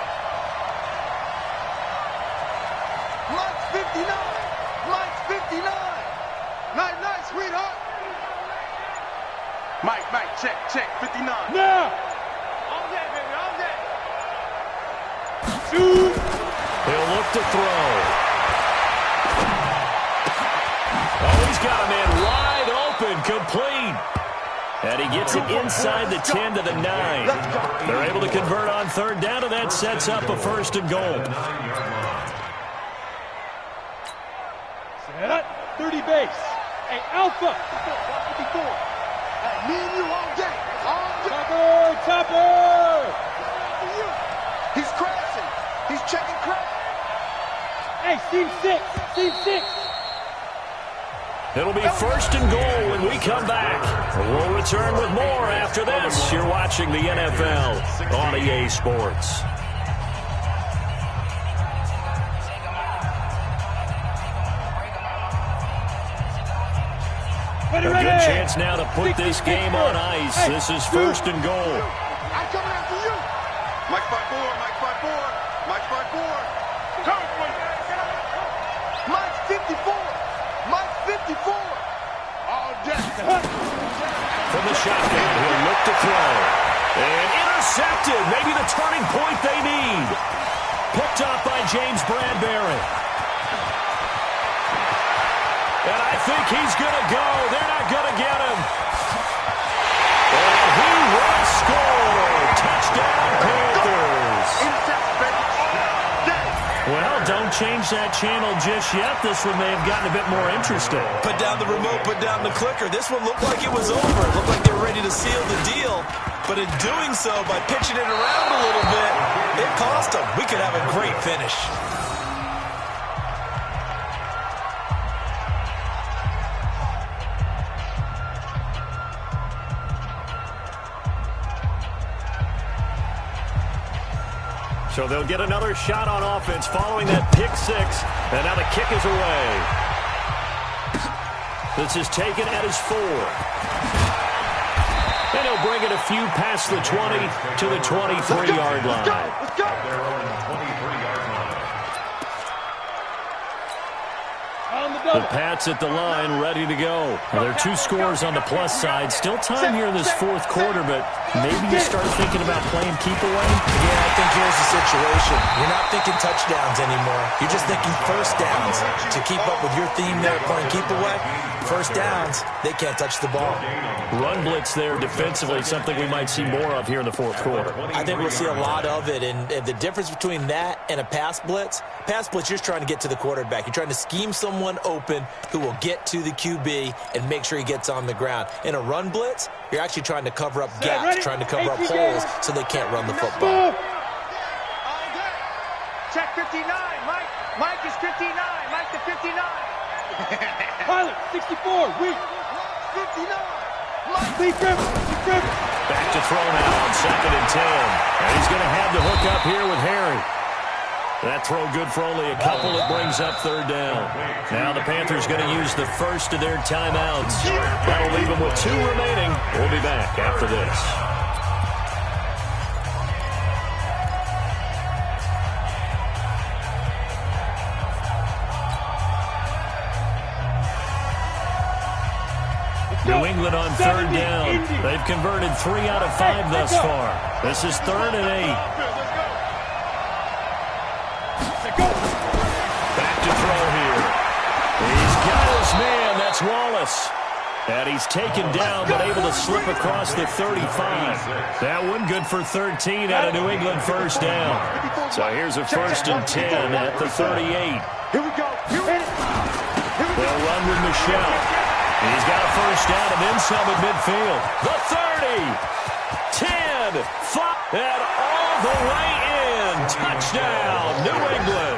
Mike, check, 59. Now! All day, baby, all day. Shoot! He'll look to throw. Oh, he's got a man wide open, complete. And he gets it inside the 10 to the 9. They're able to convert on third down, and that sets up a first and goal. Set. 30 base. Hey, Alpha. 54. Hey, me and you all day. All day. Topper. He's crashing. He's checking crash. Hey, Team 6. Team 6. It'll be first and goal when we come back. We'll return with more after this. You're watching the NFL on EA Sports. A good chance now to put this game on ice. This is first and goal. I'm coming after you. Mike 5-4, Mike 5-4, Mike 5-4. Come on. Mike 54. Mike 54. All day. From the shotgun, he'll look to throw. And intercepted. Maybe the turning point they need. Picked up by James Bradbury. And I think he's going to go. They're not going to get him. And he will score. Touchdown, Panthers. Well, don't change that channel just yet. This one may have gotten a bit more interesting. Put down the remote, put down the clicker. This one looked like it was over. It looked like they were ready to seal the deal. But in doing so, by pitching it around a little bit, it cost them. We could have a great finish. So they'll get another shot on offense following that pick six. And now the kick is away. This is taken at his 4. And he'll bring it a few past the 20 to the 23-yard line. Let's go. The Pats at the line, ready to go. Well, there are 2 scores on the plus side. Still time here in this fourth quarter, but maybe you start thinking about playing keep away. Yeah, I think here's the situation. You're not thinking touchdowns anymore. You're just thinking first downs. To keep up with your theme there, playing keep away, first downs, they can't touch the ball. Run blitz there defensively, something we might see more of here in the fourth quarter. I think we'll see a lot of it, and the difference between that and a pass blitz, you're just trying to get to the quarterback. You're trying to scheme someone open who will get to the QB and make sure he gets on the ground. In a run blitz, you're actually trying to cover up gaps, trying to cover up holes so they can't run the football. Check 59. Mike is 59. Mike to 59. Pilot, 64. Weak. 59. Mike. Back to throw now on 2nd and 10. And he's going to have the hook up here with Harry. That throw good for only a couple. It brings up third down. Now the Panthers going to use the first of their timeouts. That'll leave them with 2 remaining. We'll be back after this. New England on third down. They've converted 3 out of 5 thus far. This is 3rd and 8. Back to throw here. He's got his man. That's Wallace. And he's taken down but able to slip across the 35. That one good for 13 out of New England first down. So here's a 1st and 10 at the 38. Here we go. They'll run with Michelle. He's got a first down and then some at midfield. The 30, 10, 5, and all the way in. Touchdown, New England.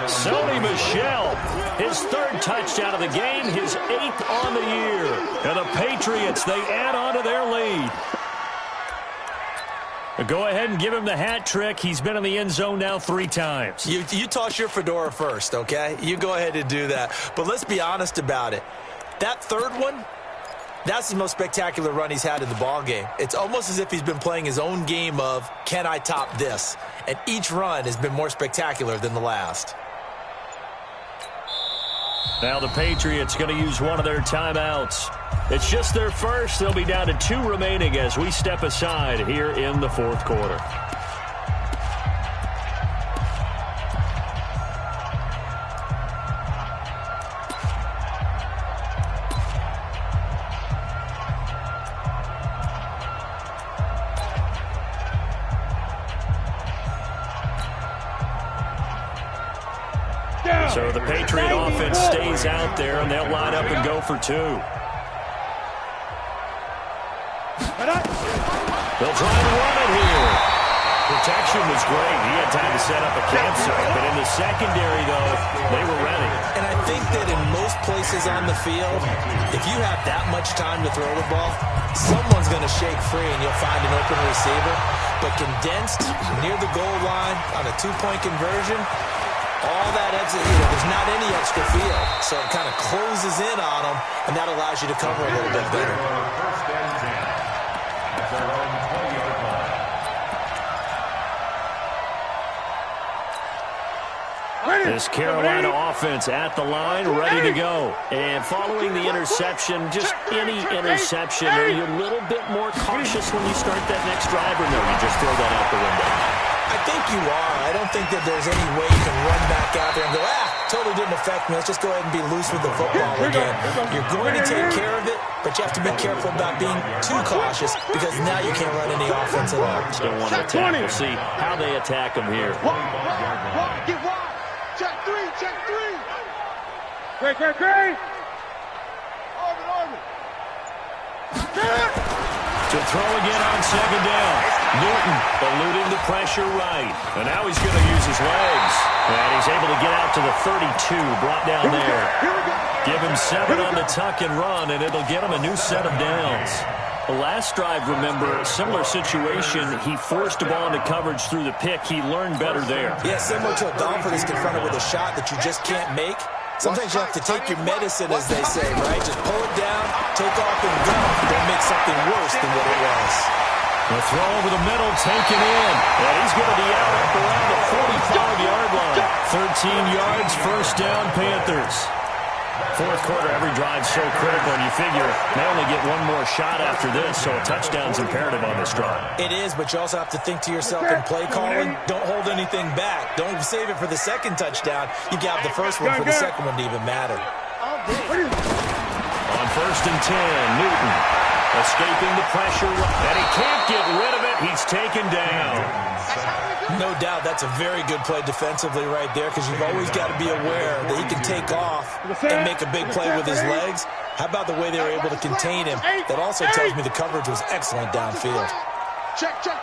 Sony Michel, his 3rd touchdown of the game, his 8th on the year. And the Patriots, they add on to their lead. Go ahead and give him the hat trick. He's been in the end zone now 3 times. You toss your fedora first, okay? You go ahead and do that. But let's be honest about it. That 3rd one, that's the most spectacular run he's had in the ballgame. It's almost as if he's been playing his own game of, can I top this? And each run has been more spectacular than the last. Now the Patriots going to use one of their timeouts. It's just their first. They'll be down to 2 remaining as we step aside here in the fourth quarter. So the Patriot offense stays out there, and they'll line up and go for 2. They'll try to run it here. Protection was great. He had time to set up a campsite. But in the secondary, though, they were ready. And I think that in most places on the field, if you have that much time to throw the ball, someone's going to shake free and you'll find an open receiver. But condensed near the goal line on a 2-point conversion, all that exit, there's not any extra field. So it kind of closes in on them, and that allows you to cover a little bit better. First and 10. At their own 20-yard line. This Carolina offense at the line, ready to go. And following the interception, just any interception, are you a little bit more cautious when you start that next drive, or no, you just throw that out the window? I think you are. I don't think that there's any way you can run back out there and go, totally didn't affect me. Let's just go ahead and be loose with the football again. You're going to take care of it, but you have to be careful about being too cautious because now you can't run any offense at all. Don't want to attack. We'll see how they attack them here. Get wide. Check 3. Great. Orbit. To throw again on second down. Newton eluding the pressure right. And now he's going to use his legs. And he's able to get out to the 32, brought down there. Give him 7 on the tuck and run, and it'll get him a new set of downs. The last drive, remember, similar situation. He forced a ball into coverage through the pick. He learned better there. Yeah, similar to a golfer that's confronted with a shot that you just can't make. Sometimes you have to take your medicine, as they say, right? Just pull it down, take off, and go. Don't make something worse than what it was. The throw over the middle, taken in. And he's going to be out up around the 45-yard line. 13 yards, first down, Panthers. Fourth quarter, every drive so critical, and you figure they only get one more shot after this, so a touchdown's imperative on this drive. It is, but you also have to think to yourself in play calling, don't hold anything back. Don't save it for the second touchdown. You got the first one for the second one to even matter. On first and 10, Newton escaping the pressure, and he can't get rid of it. He's taken down. No doubt that's a very good play defensively right there because you've always got to be aware that he can take off and make a big play with his legs. How about the way they were able to contain him? That also tells me the coverage was excellent downfield. Check. Kill.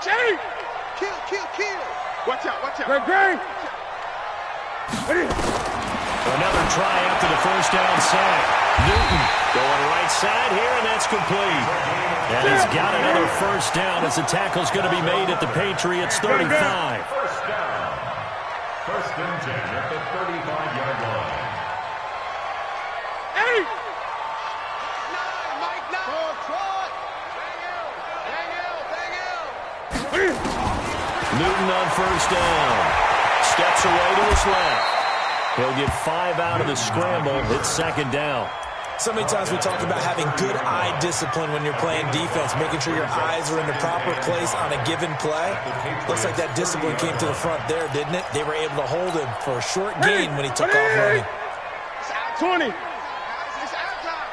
Watch out. Great. Another try after the first down sack. Newton going right side here, and that's complete. And he's got another first down as the tackle's going to be made at the Patriots' 35. First down. First and 10 at the 35-yard line. Newton on first down. Steps away to his left. He'll get 5 out of the scramble. It's second down. So many times we talk about having good eye discipline when you're playing defense, making sure your eyes are in the proper place on a given play. Looks like that discipline came to the front there, didn't it? They were able to hold him for a short gain when he took off running. It's out 20. It's out time.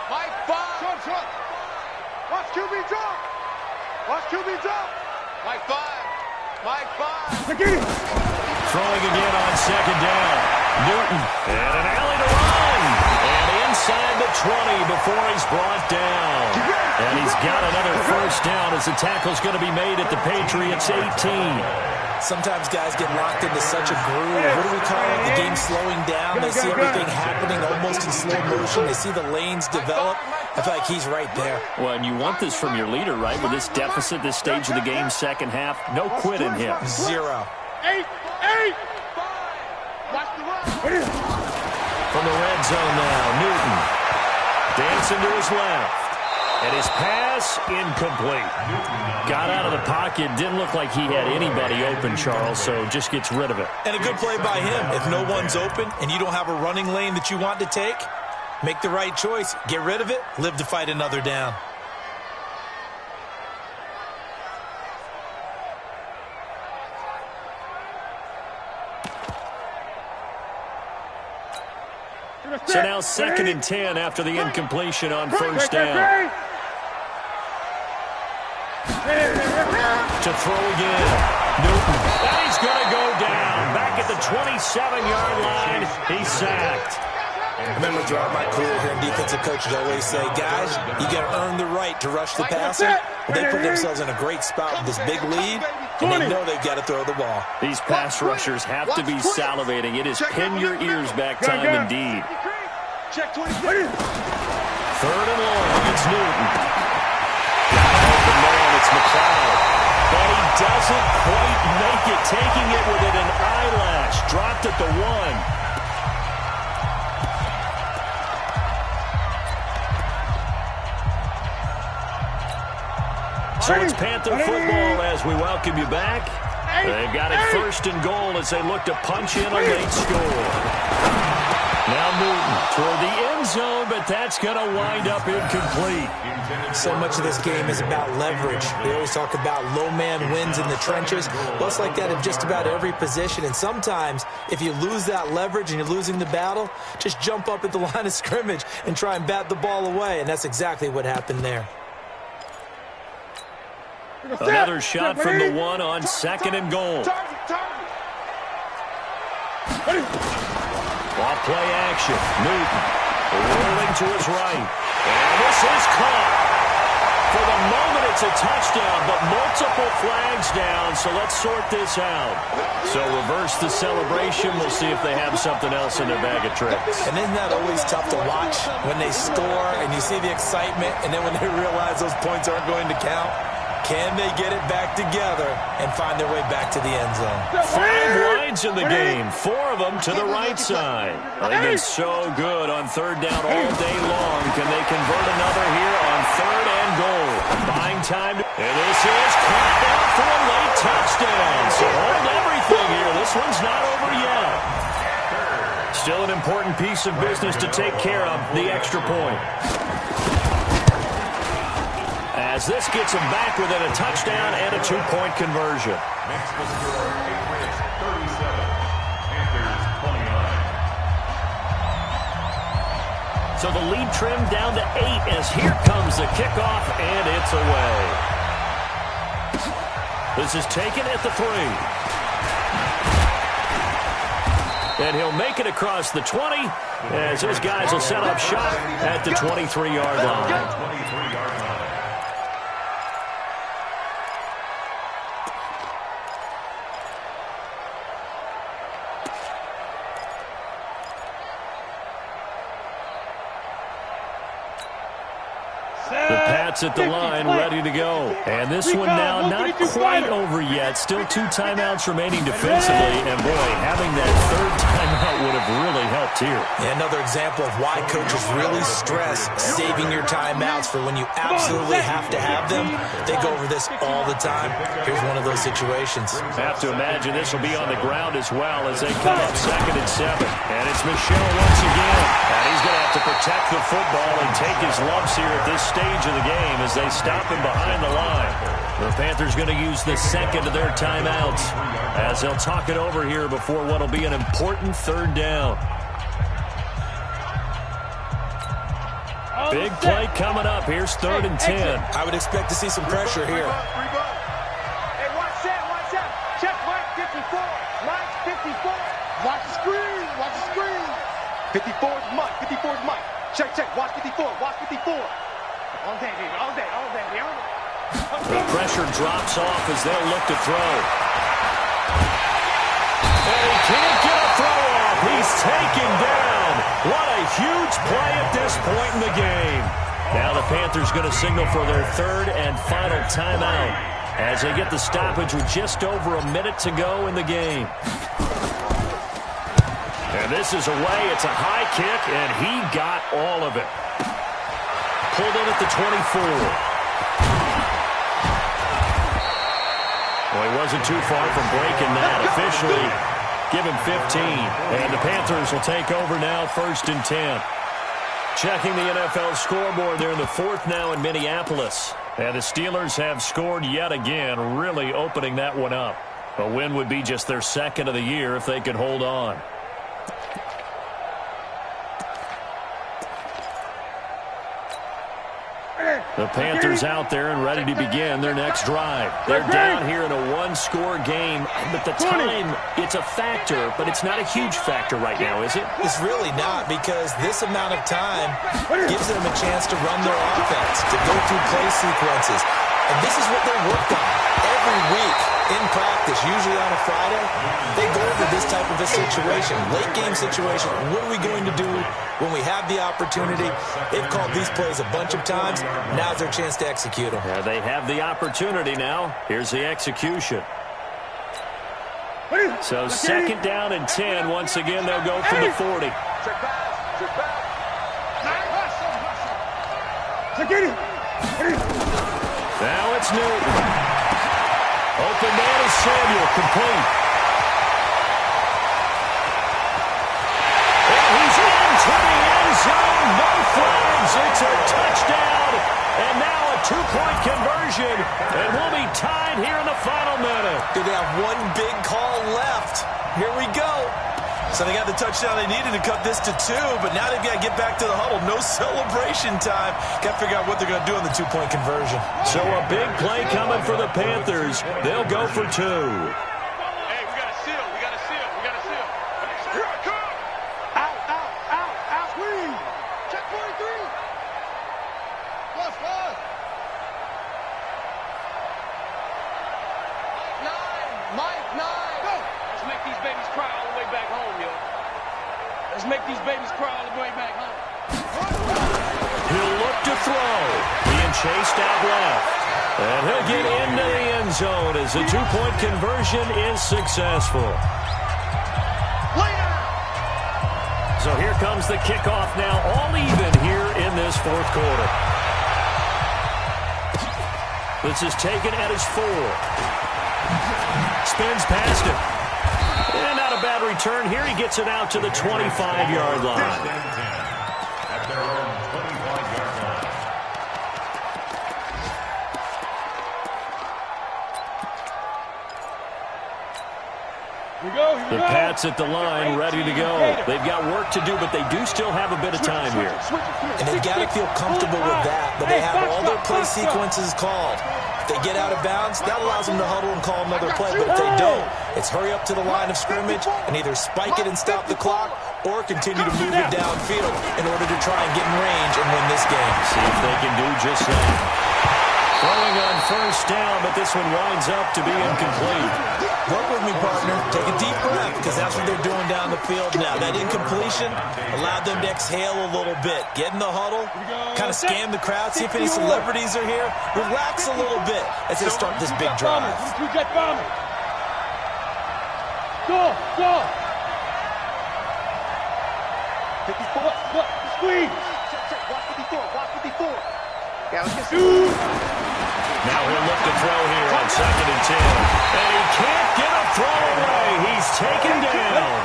Mike 5. Short. Watch QB drop. Mike 5. Throwing again on second down. Newton and an alley to run. And inside the 20 before he's brought down. And he's got another first down as the tackle's going to be made at the Patriots' 18. Sometimes guys get locked into such a groove. What do we call it? The game slowing down. They see everything happening almost in slow motion. They see the lanes develop. I feel like he's right there. Well, and you want this from your leader, right? With this deficit, this stage of the game, second half, no quit in him. 0. 8. Watch the run. From the red zone now, Newton dancing to his left. And his pass incomplete. Got out of the pocket. Didn't look like he had anybody open, Charles, so just gets rid of it. And a good play by him. If no one's open and you don't have a running lane that you want to take, make the right choice. Get rid of it. Live to fight another down. So now 2nd and 10 after the incompletion on first down. To throw again. Newton. And he's going to go down. Back at the 27-yard line. He's sacked. Remember, throughout my career here in defensive coaches always say, guys, you got to earn the right to rush the passer. Well, they put themselves in a great spot with this big lead, and they know they've got to throw the ball. These pass rushers have to be salivating. It is pin your ears back time indeed. Check 20. 3rd and long. It's Newton. Open man, it's McLeod. But he doesn't quite make it. Taking it within an eyelash. Dropped at the 1. So it's Panther football as we welcome you back. They've got it 1st and goal as they look to punch in a late score. Now Newton toward the end zone, but that's going to wind up incomplete. So much of this game is about leverage. We always talk about low man wins in the trenches. Well, it's like that in just about every position. And sometimes, if you lose that leverage and you're losing the battle, just jump up at the line of scrimmage and try and bat the ball away. And that's exactly what happened there. Another shot from the 1 on 2nd and goal. Off play action. Newton rolling to his right. And this is caught. For the moment, it's a touchdown, but multiple flags down, so let's sort this out. So reverse the celebration. We'll see if they have something else in their bag of tricks. And isn't that always tough to watch when they score and you see the excitement, and then when they realize those points aren't going to count? Can they get it back together and find their way back to the end zone? 5 wides in the game, 4 of them to the right side. They've been so good on 3rd down all day long. Can they convert another here on 3rd and goal? Buying time. And this is caught down for a late touchdown. So hold everything here. This one's not over yet. Still an important piece of business to take care of, the extra point. As this gets them back within a touchdown and a 2-point conversion. Next was your Patriots 37, Panthers 29. So the lead trimmed down to 8 as here comes the kickoff, and it's away. This is taken at the 3. And he'll make it across the 20 as his guys will set up shop at the 23-yard line. 23-yard line. The Pats at the line, ready to go. And this one now not quite over yet. Still 2 timeouts remaining defensively. And, boy, having that 3rd timeout would have really helped here. Yeah, another example of why coaches really stress saving your timeouts for when you absolutely have to have them. They go over this all the time. Here's one of those situations. I have to imagine this will be on the ground as well as they come up 2nd and 7. And it's Michel once again. And he's going to have to protect the football and take his lumps here at this stage of the game as they stop him behind the line. The Panthers going to use the 2nd of their timeouts as they'll talk it over here before what will be an important 3rd down. Big play coming up. Here's 3rd and 10. I would expect to see some pressure here. Hey, watch that. Check Mike 54. Mike 54. Watch the screen. 54 is Mike. Check. Watch 54. All day, baby. All day. The pressure drops off as they'll look to throw. And he can't get a throw off. He's taken down. What a huge play at this point in the game. Now the Panthers going to signal for their 3rd and final timeout as they get the stoppage with just over a minute to go in the game. And this is away. It's a high kick, and he got all of it. pulled in at the 24. Well, he wasn't too far from breaking that. Officially, give him 15. And the Panthers will take over now, 1st and 10. Checking the NFL scoreboard, they're in the 4th now in Minneapolis. And the Steelers have scored yet again, really opening that one up. A win would be just their 2nd of the year if they could hold on. The Panthers out there and ready to begin their next drive. They're down here in a 1-score game, but the time, it's a factor, but it's not a huge factor right now, is it? It's really not, because this amount of time gives them a chance to run their offense, to go through play sequences. And this is what they worked on every week in practice, usually on a Friday. They go over this type of a situation, late game situation. What are we going to do when we have the opportunity? They've called these plays a bunch of times. Now's their chance to execute them. Yeah, they have the opportunity now. Here's the execution. So 2nd down and 10. Once again, they'll go from the 40. Now it's Newton. Open man is Samuel, complete. And he's into the end zone. No flags. It's a touchdown. And now a 2-point conversion. And we'll be tied here in the final minute. They have one big call left. Here we go. So they got the touchdown they needed to cut this to 2, but now they've got to get back to the huddle. No celebration time. Got to figure out what they're going to do on the 2-point conversion. So a big play coming for the Panthers. They'll go for 2. Hey, we got a seal. We got a seal. We got a seal. Here I come. Out. Screen. Check 43. Plus. 9. Mike, 9. Go. Let's make these babies cry all the way back home, yo. Let's make these babies cry all the way back home. He'll look to throw. Being chased out left. And he'll get into the end zone as the 2-point conversion is successful. So here comes the kickoff now, all even here in this 4th quarter. This is taken at his 4. Spins past him. And not a bad return here. He gets it out to the 25-yard line. At their own 25-yard line. The Pats at the line, ready to go. They've got work to do, but they do still have a bit of time here. And they've got to feel comfortable with that, but they have all their play sequences called. If they get out of bounds, that allows them to huddle and call another play, but if they don't, it's hurry up to the line of scrimmage and either spike it and stop the clock or continue to move it downfield in order to try and get in range and win this game. See if they can do just that. Throwing on 1st down, but this one winds up to be incomplete. Work with me, partner. Take a deep breath, because that's what they're doing down the field now. That incompletion allowed them to exhale a little bit. Get in the huddle, kind of scan the crowd, see if any celebrities are here. Relax a little bit as they start this big drive. Go! 54, squeeze! Check, watch 54. Yeah, let's get Now he'll look to throw here on 2nd and 10. And he can't get a throw away. He's taken down.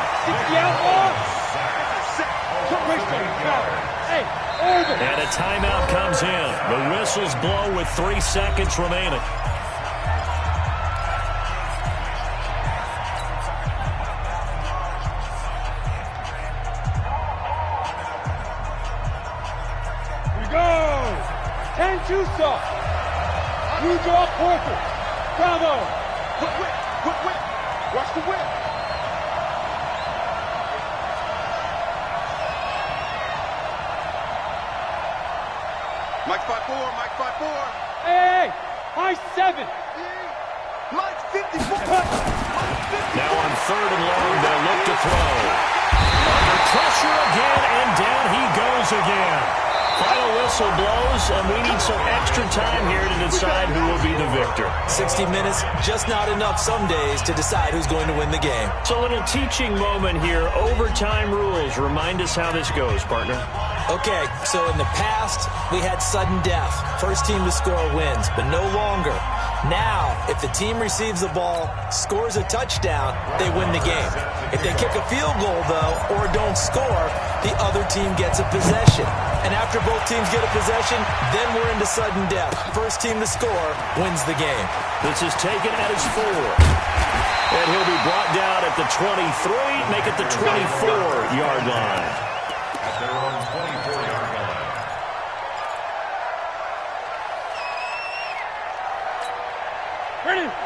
And a timeout comes in. The whistles blow with 3 seconds remaining. You draw Porter. Bravo. Whip. Watch the whip. Mike 5-4. Hey, high 7. Mike 54. Now on 3rd and long, they'll look to throw. Under pressure again, and down he goes again. final whistle blows, and we need some extra time here to decide who will be the victor. 60 minutes, just not enough some days to decide who's going to win the game. It's a little teaching moment here. Overtime rules. Remind us how this goes, partner. Okay, so in the past, we had sudden death. First team to score wins, but no longer. Now, if the team receives the ball, scores a touchdown, they win the game. If they kick a field goal, though, or don't score, the other team gets a possession. And after both teams get a possession, then we're into sudden death. First team to score wins the game. This is taken at his 4. And he'll be brought down at the 23, make it the 24-yard line. At their own 24-yard line.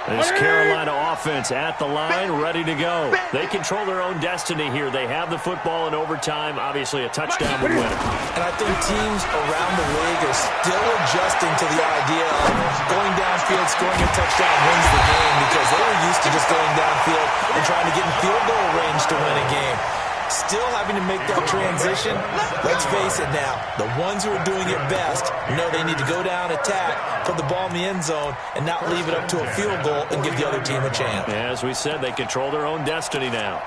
This Carolina offense at the line, ready to go. They control their own destiny here. They have the football in overtime. Obviously, a touchdown would win it. And I think teams around the league are still adjusting to the idea of going downfield, scoring a touchdown wins the game, because they were used to just going downfield and trying to get in field goal range to win a game. Still having to make that transition. Let's face it now, the ones who are doing it best know they need to go down, attack, put the ball in the end zone, and not leave it up to a field goal and give the other team a chance. As we said, they control their own destiny now.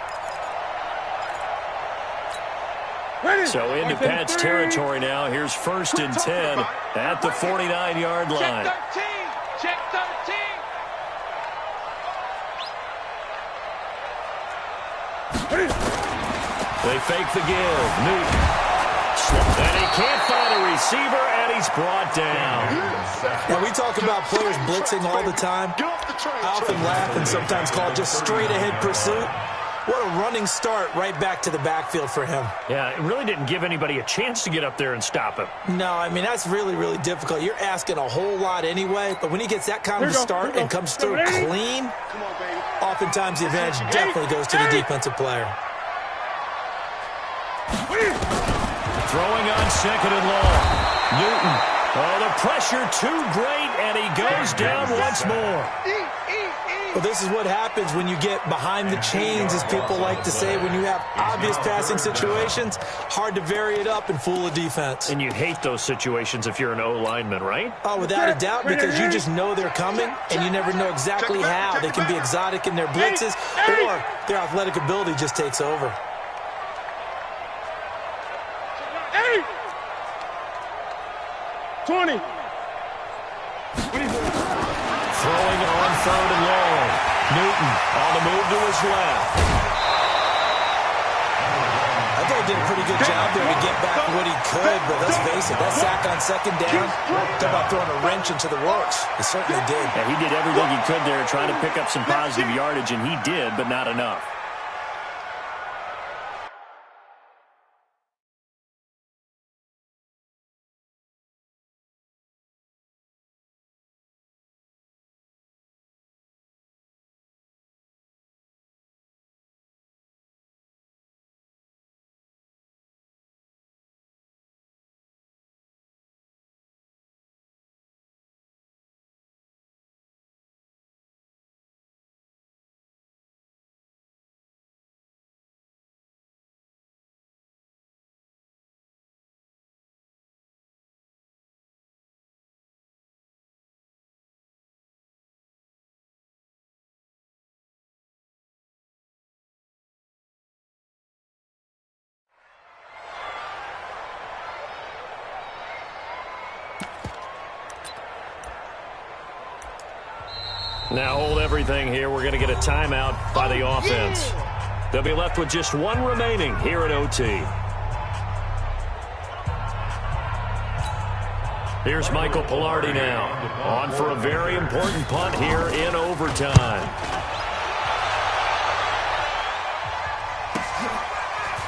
So into Pat's territory now. Here's 1st and 10 at the 49-yard line. Check 13. They fake the give. Newton. And he can't find a receiver, and he's brought down. Now, we talk about players blitzing all the time. I often laugh and sometimes call it just straight-ahead pursuit. What a running start right back to the backfield for him. Yeah, it really didn't give anybody a chance to get up there and stop him. No, I mean, that's really, really difficult. You're asking a whole lot anyway, but when he gets that kind of a start and comes through clean, oftentimes the advantage definitely goes to the defensive player. Throwing on 2nd and long. Newton. Oh, the pressure too great, and he goes down once more. Well, this is what happens when you get behind the chains, as people like to say. When you have obvious passing situations, hard to vary it up and fool a defense. And you hate those situations if you're an O-lineman, right? Oh, without a doubt, because you just know they're coming, and you never know exactly how. They can be exotic in their blitzes, or their athletic ability just takes over. 20. Throwing on 3rd and long. Newton on the move to his left. I thought he did a pretty good job there to get back what he could, but let's face it, that sack on 2nd down, talk about throwing a wrench into the works. He certainly did. Yeah, he did everything he could there, trying to pick up some positive yardage, and he did, but not enough. Now hold everything here. We're going to get a timeout by the offense. They'll be left with just one remaining here at OT. Here's Michael Pilardi now, on for a very important punt here in overtime.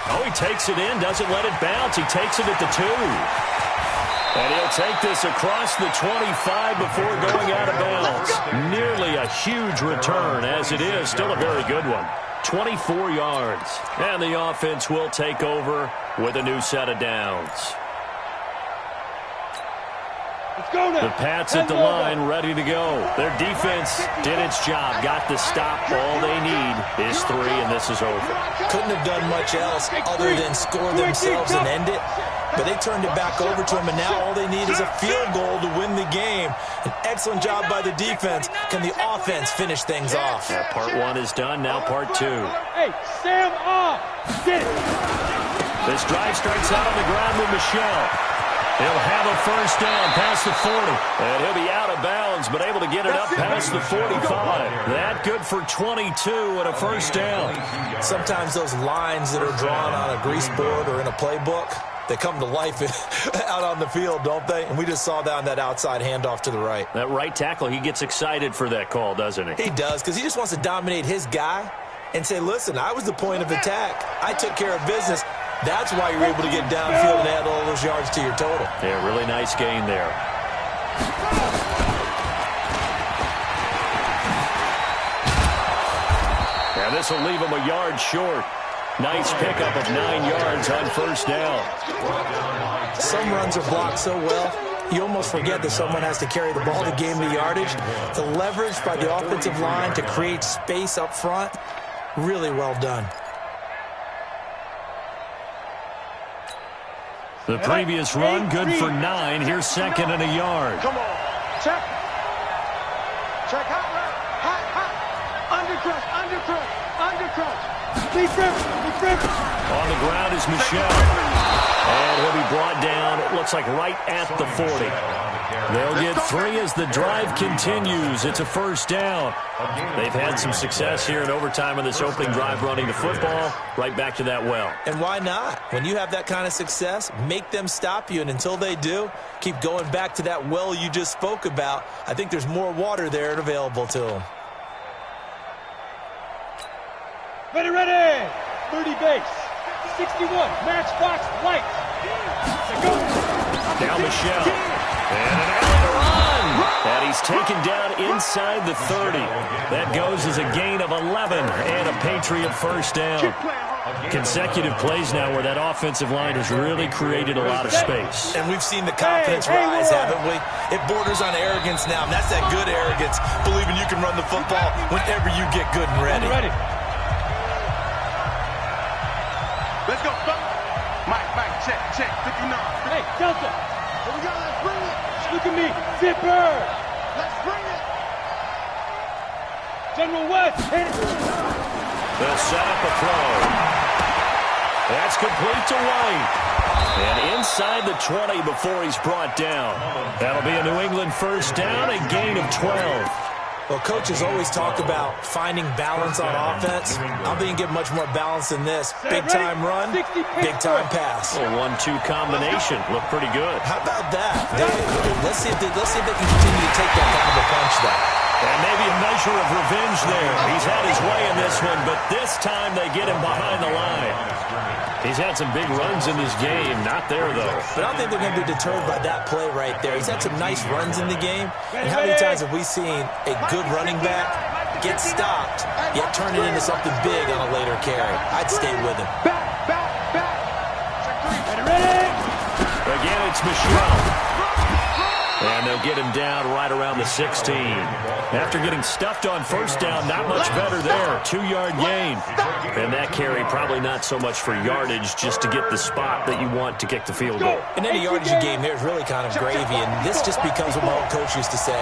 Oh, he takes it in, doesn't let it bounce. He takes it at the 2. And he'll take this across the 25 before going out of bounds. Nearly a huge return, as it is. Still a very good one. 24 yards. And the offense will take over with a new set of downs. The Pats at the line, ready to go. Their defense did its job, got the stop. All they need is 3, and this is over. Couldn't have done much else other than score themselves and end it. But they turned it back over to them, and now all they need is a field goal to win the game. An excellent job by the defense. Can the offense finish things off? Yeah, part 1 is done, now part 2. Hey, Sam off. Get it. This drive starts out on the ground with Michel. He'll have a first down past the 40. And he'll be out of bounds, but able to get it up past the 45. That good for 22 and a first down. Sometimes those lines that are drawn on a grease board or in a playbook, they come to life out on the field, don't they? And we just saw that on that outside handoff to the right. That right tackle, he gets excited for that call, doesn't he? He does, because he just wants to dominate his guy and say, listen, I was the point of attack. I took care of business. That's why you're able to get downfield and add all those yards to your total. Yeah, really nice gain there. Yeah, this will leave him a yard short. Nice pickup of 9 yards on first down. Some runs are blocked so well, you almost forget that someone has to carry the ball to gain the yardage. The leverage by the offensive line to create space up front, really well done. The previous run, good for 9. Here's 2nd and a yard. Come on. Check. Check hot, hot, hot. Undercrush, undercrush, undercrush. Deep rip. On the ground is Michel. And he'll be brought down, it looks like right at the 40. They'll get 3 as the drive continues. It's a first down. They've had some success here in overtime on this opening drive running the football. Right back to that well. And why not? When you have that kind of success, make them stop you. And until they do, keep going back to that well you just spoke about. I think there's more water there available to them. Ready. 30 base. 61. Matchbox lights. Go. Down Michel. And an alley run. And he's taken down inside the 30. That goes as a gain of 11 and a Patriot first down. Consecutive plays now where that offensive line has really created a lot of space. And we've seen the confidence rise, haven't we? It borders on arrogance now, and that's that good arrogance, believing you can run the football whenever you get good and ready. Let's go, Mike, check, 59. Hey, Delta. Here we go, let's bring it. Look at me. Zipper. Let's bring it. General West, hit it. They'll set up a throw. That's complete to White. And inside the 20 before he's brought down. That'll be a New England first down, a gain of 12. Well, coaches always talk about finding balance on offense. I don't think you get much more balance than this. Big-time run, big-time pass. A 1-2 combination. Looked pretty good. How about that? Let's see if they can continue to take that kind of a punch, though. And maybe a measure of revenge there. He's had his way in this one, but this time they get him behind the line. He's had some big runs in this game. Not there, though. But I don't think they're going to be deterred by that play right there. He's had some nice runs in the game. And how many times have we seen a good running back get stopped, yet turn it into something big on a later carry? I'd stay with him. Back. Ready. Again, it's Michel. And they'll get him down right around the 16. After getting stuffed on first down, not much better there. 2-yard gain. And that carry probably not so much for yardage, just to get the spot that you want to kick the field goal. In any yardage game, there's really kind of gravy, and this just becomes what my old coach used to say.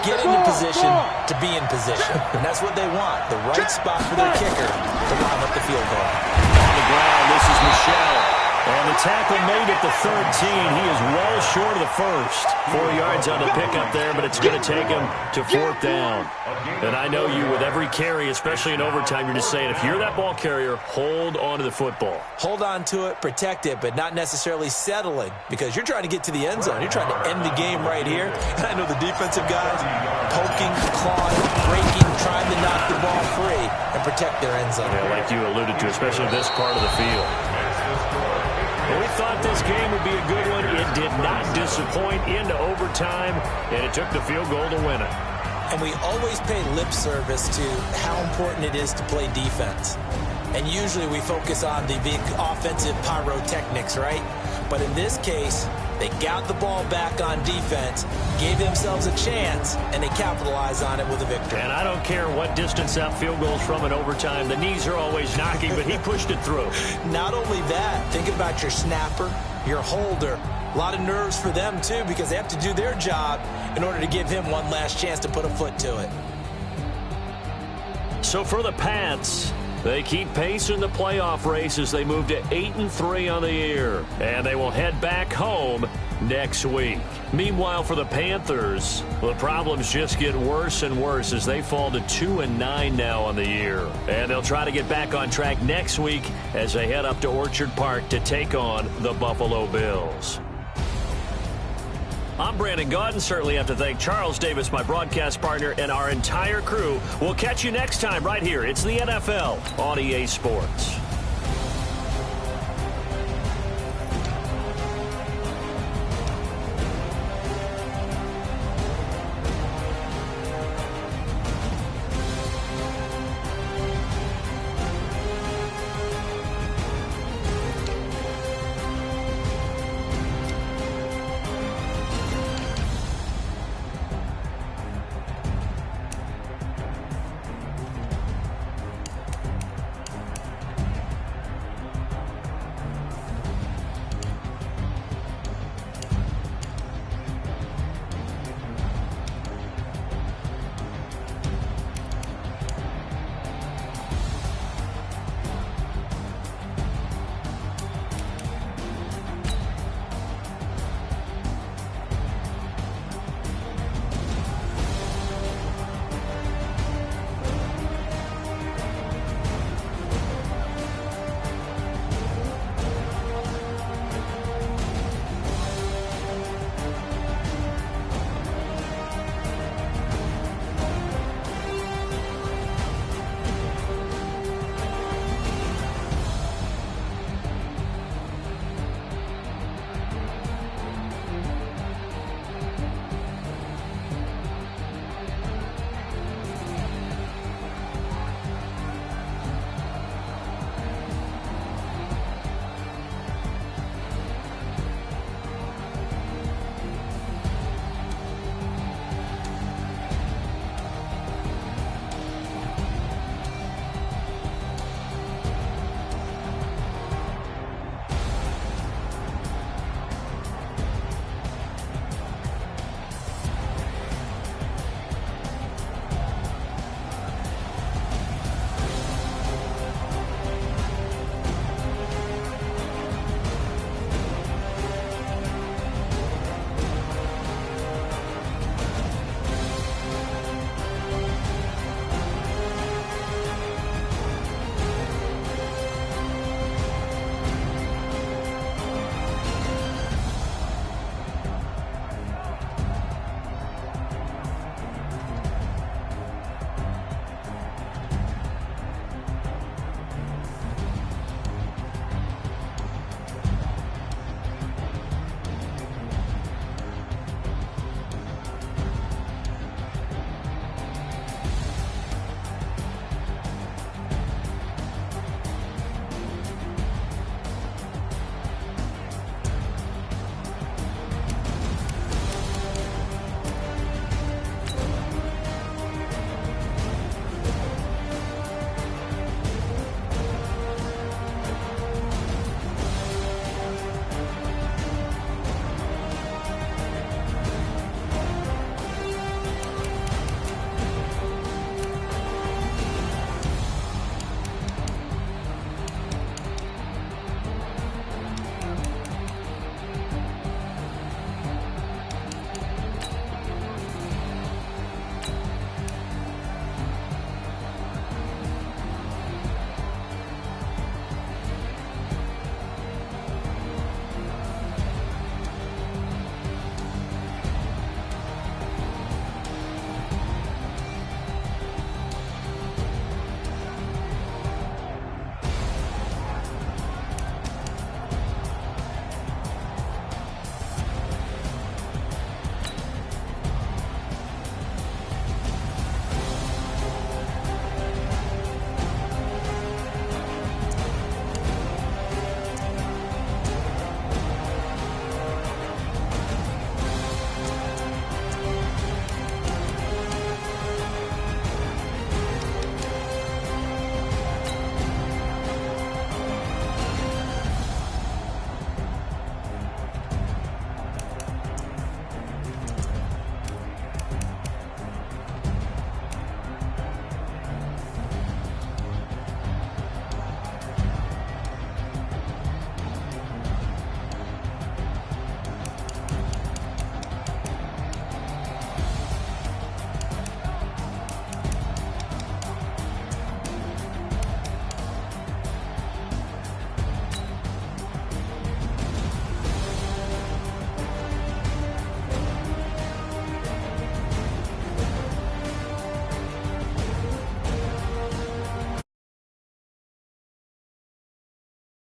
Get into position to be in position. And that's what they want, the right spot for their kicker to line up the field goal. On the ground, this is Michel. And the tackle made at the 13. He is well short of the first. 4 yards on the pickup there, but it's going to take him to 4th down. And I know you, with every carry, especially in overtime, you're just saying, if you're that ball carrier, hold on to the football. Hold on to it, protect it, but not necessarily settling, because you're trying to get to the end zone. You're trying to end the game right here. And I know the defensive guys poking, clawing, breaking, trying to knock the ball free and protect their end zone. Yeah, like you alluded to, especially this part of the field. Well, we thought this game would be a good one. It did not disappoint into overtime, and it took the field goal to win it. And we always pay lip service to how important it is to play defense. And usually we focus on the big offensive pyrotechnics, right? But in this case, They got the ball back on defense, gave themselves a chance, and they capitalized on it with a victory. And I don't care what distance that field goal is from in overtime. The knees are always knocking, but he pushed it through. Not only that, think about your snapper, your holder. A lot of nerves for them, too, because they have to do their job in order to give him one last chance to put a foot to it. So for the Pats, they keep pace in the playoff race as they move to 8-3 on the year. And they will head back home next week. Meanwhile, for the Panthers, the problems just get worse and worse as they fall to 2-9 now on the year. And they'll try to get back on track next week as they head up to Orchard Park to take on the Buffalo Bills. I'm Brandon Gaudin. Certainly have to thank Charles Davis, my broadcast partner, and our entire crew. We'll catch you next time right here. It's the NFL on EA Sports.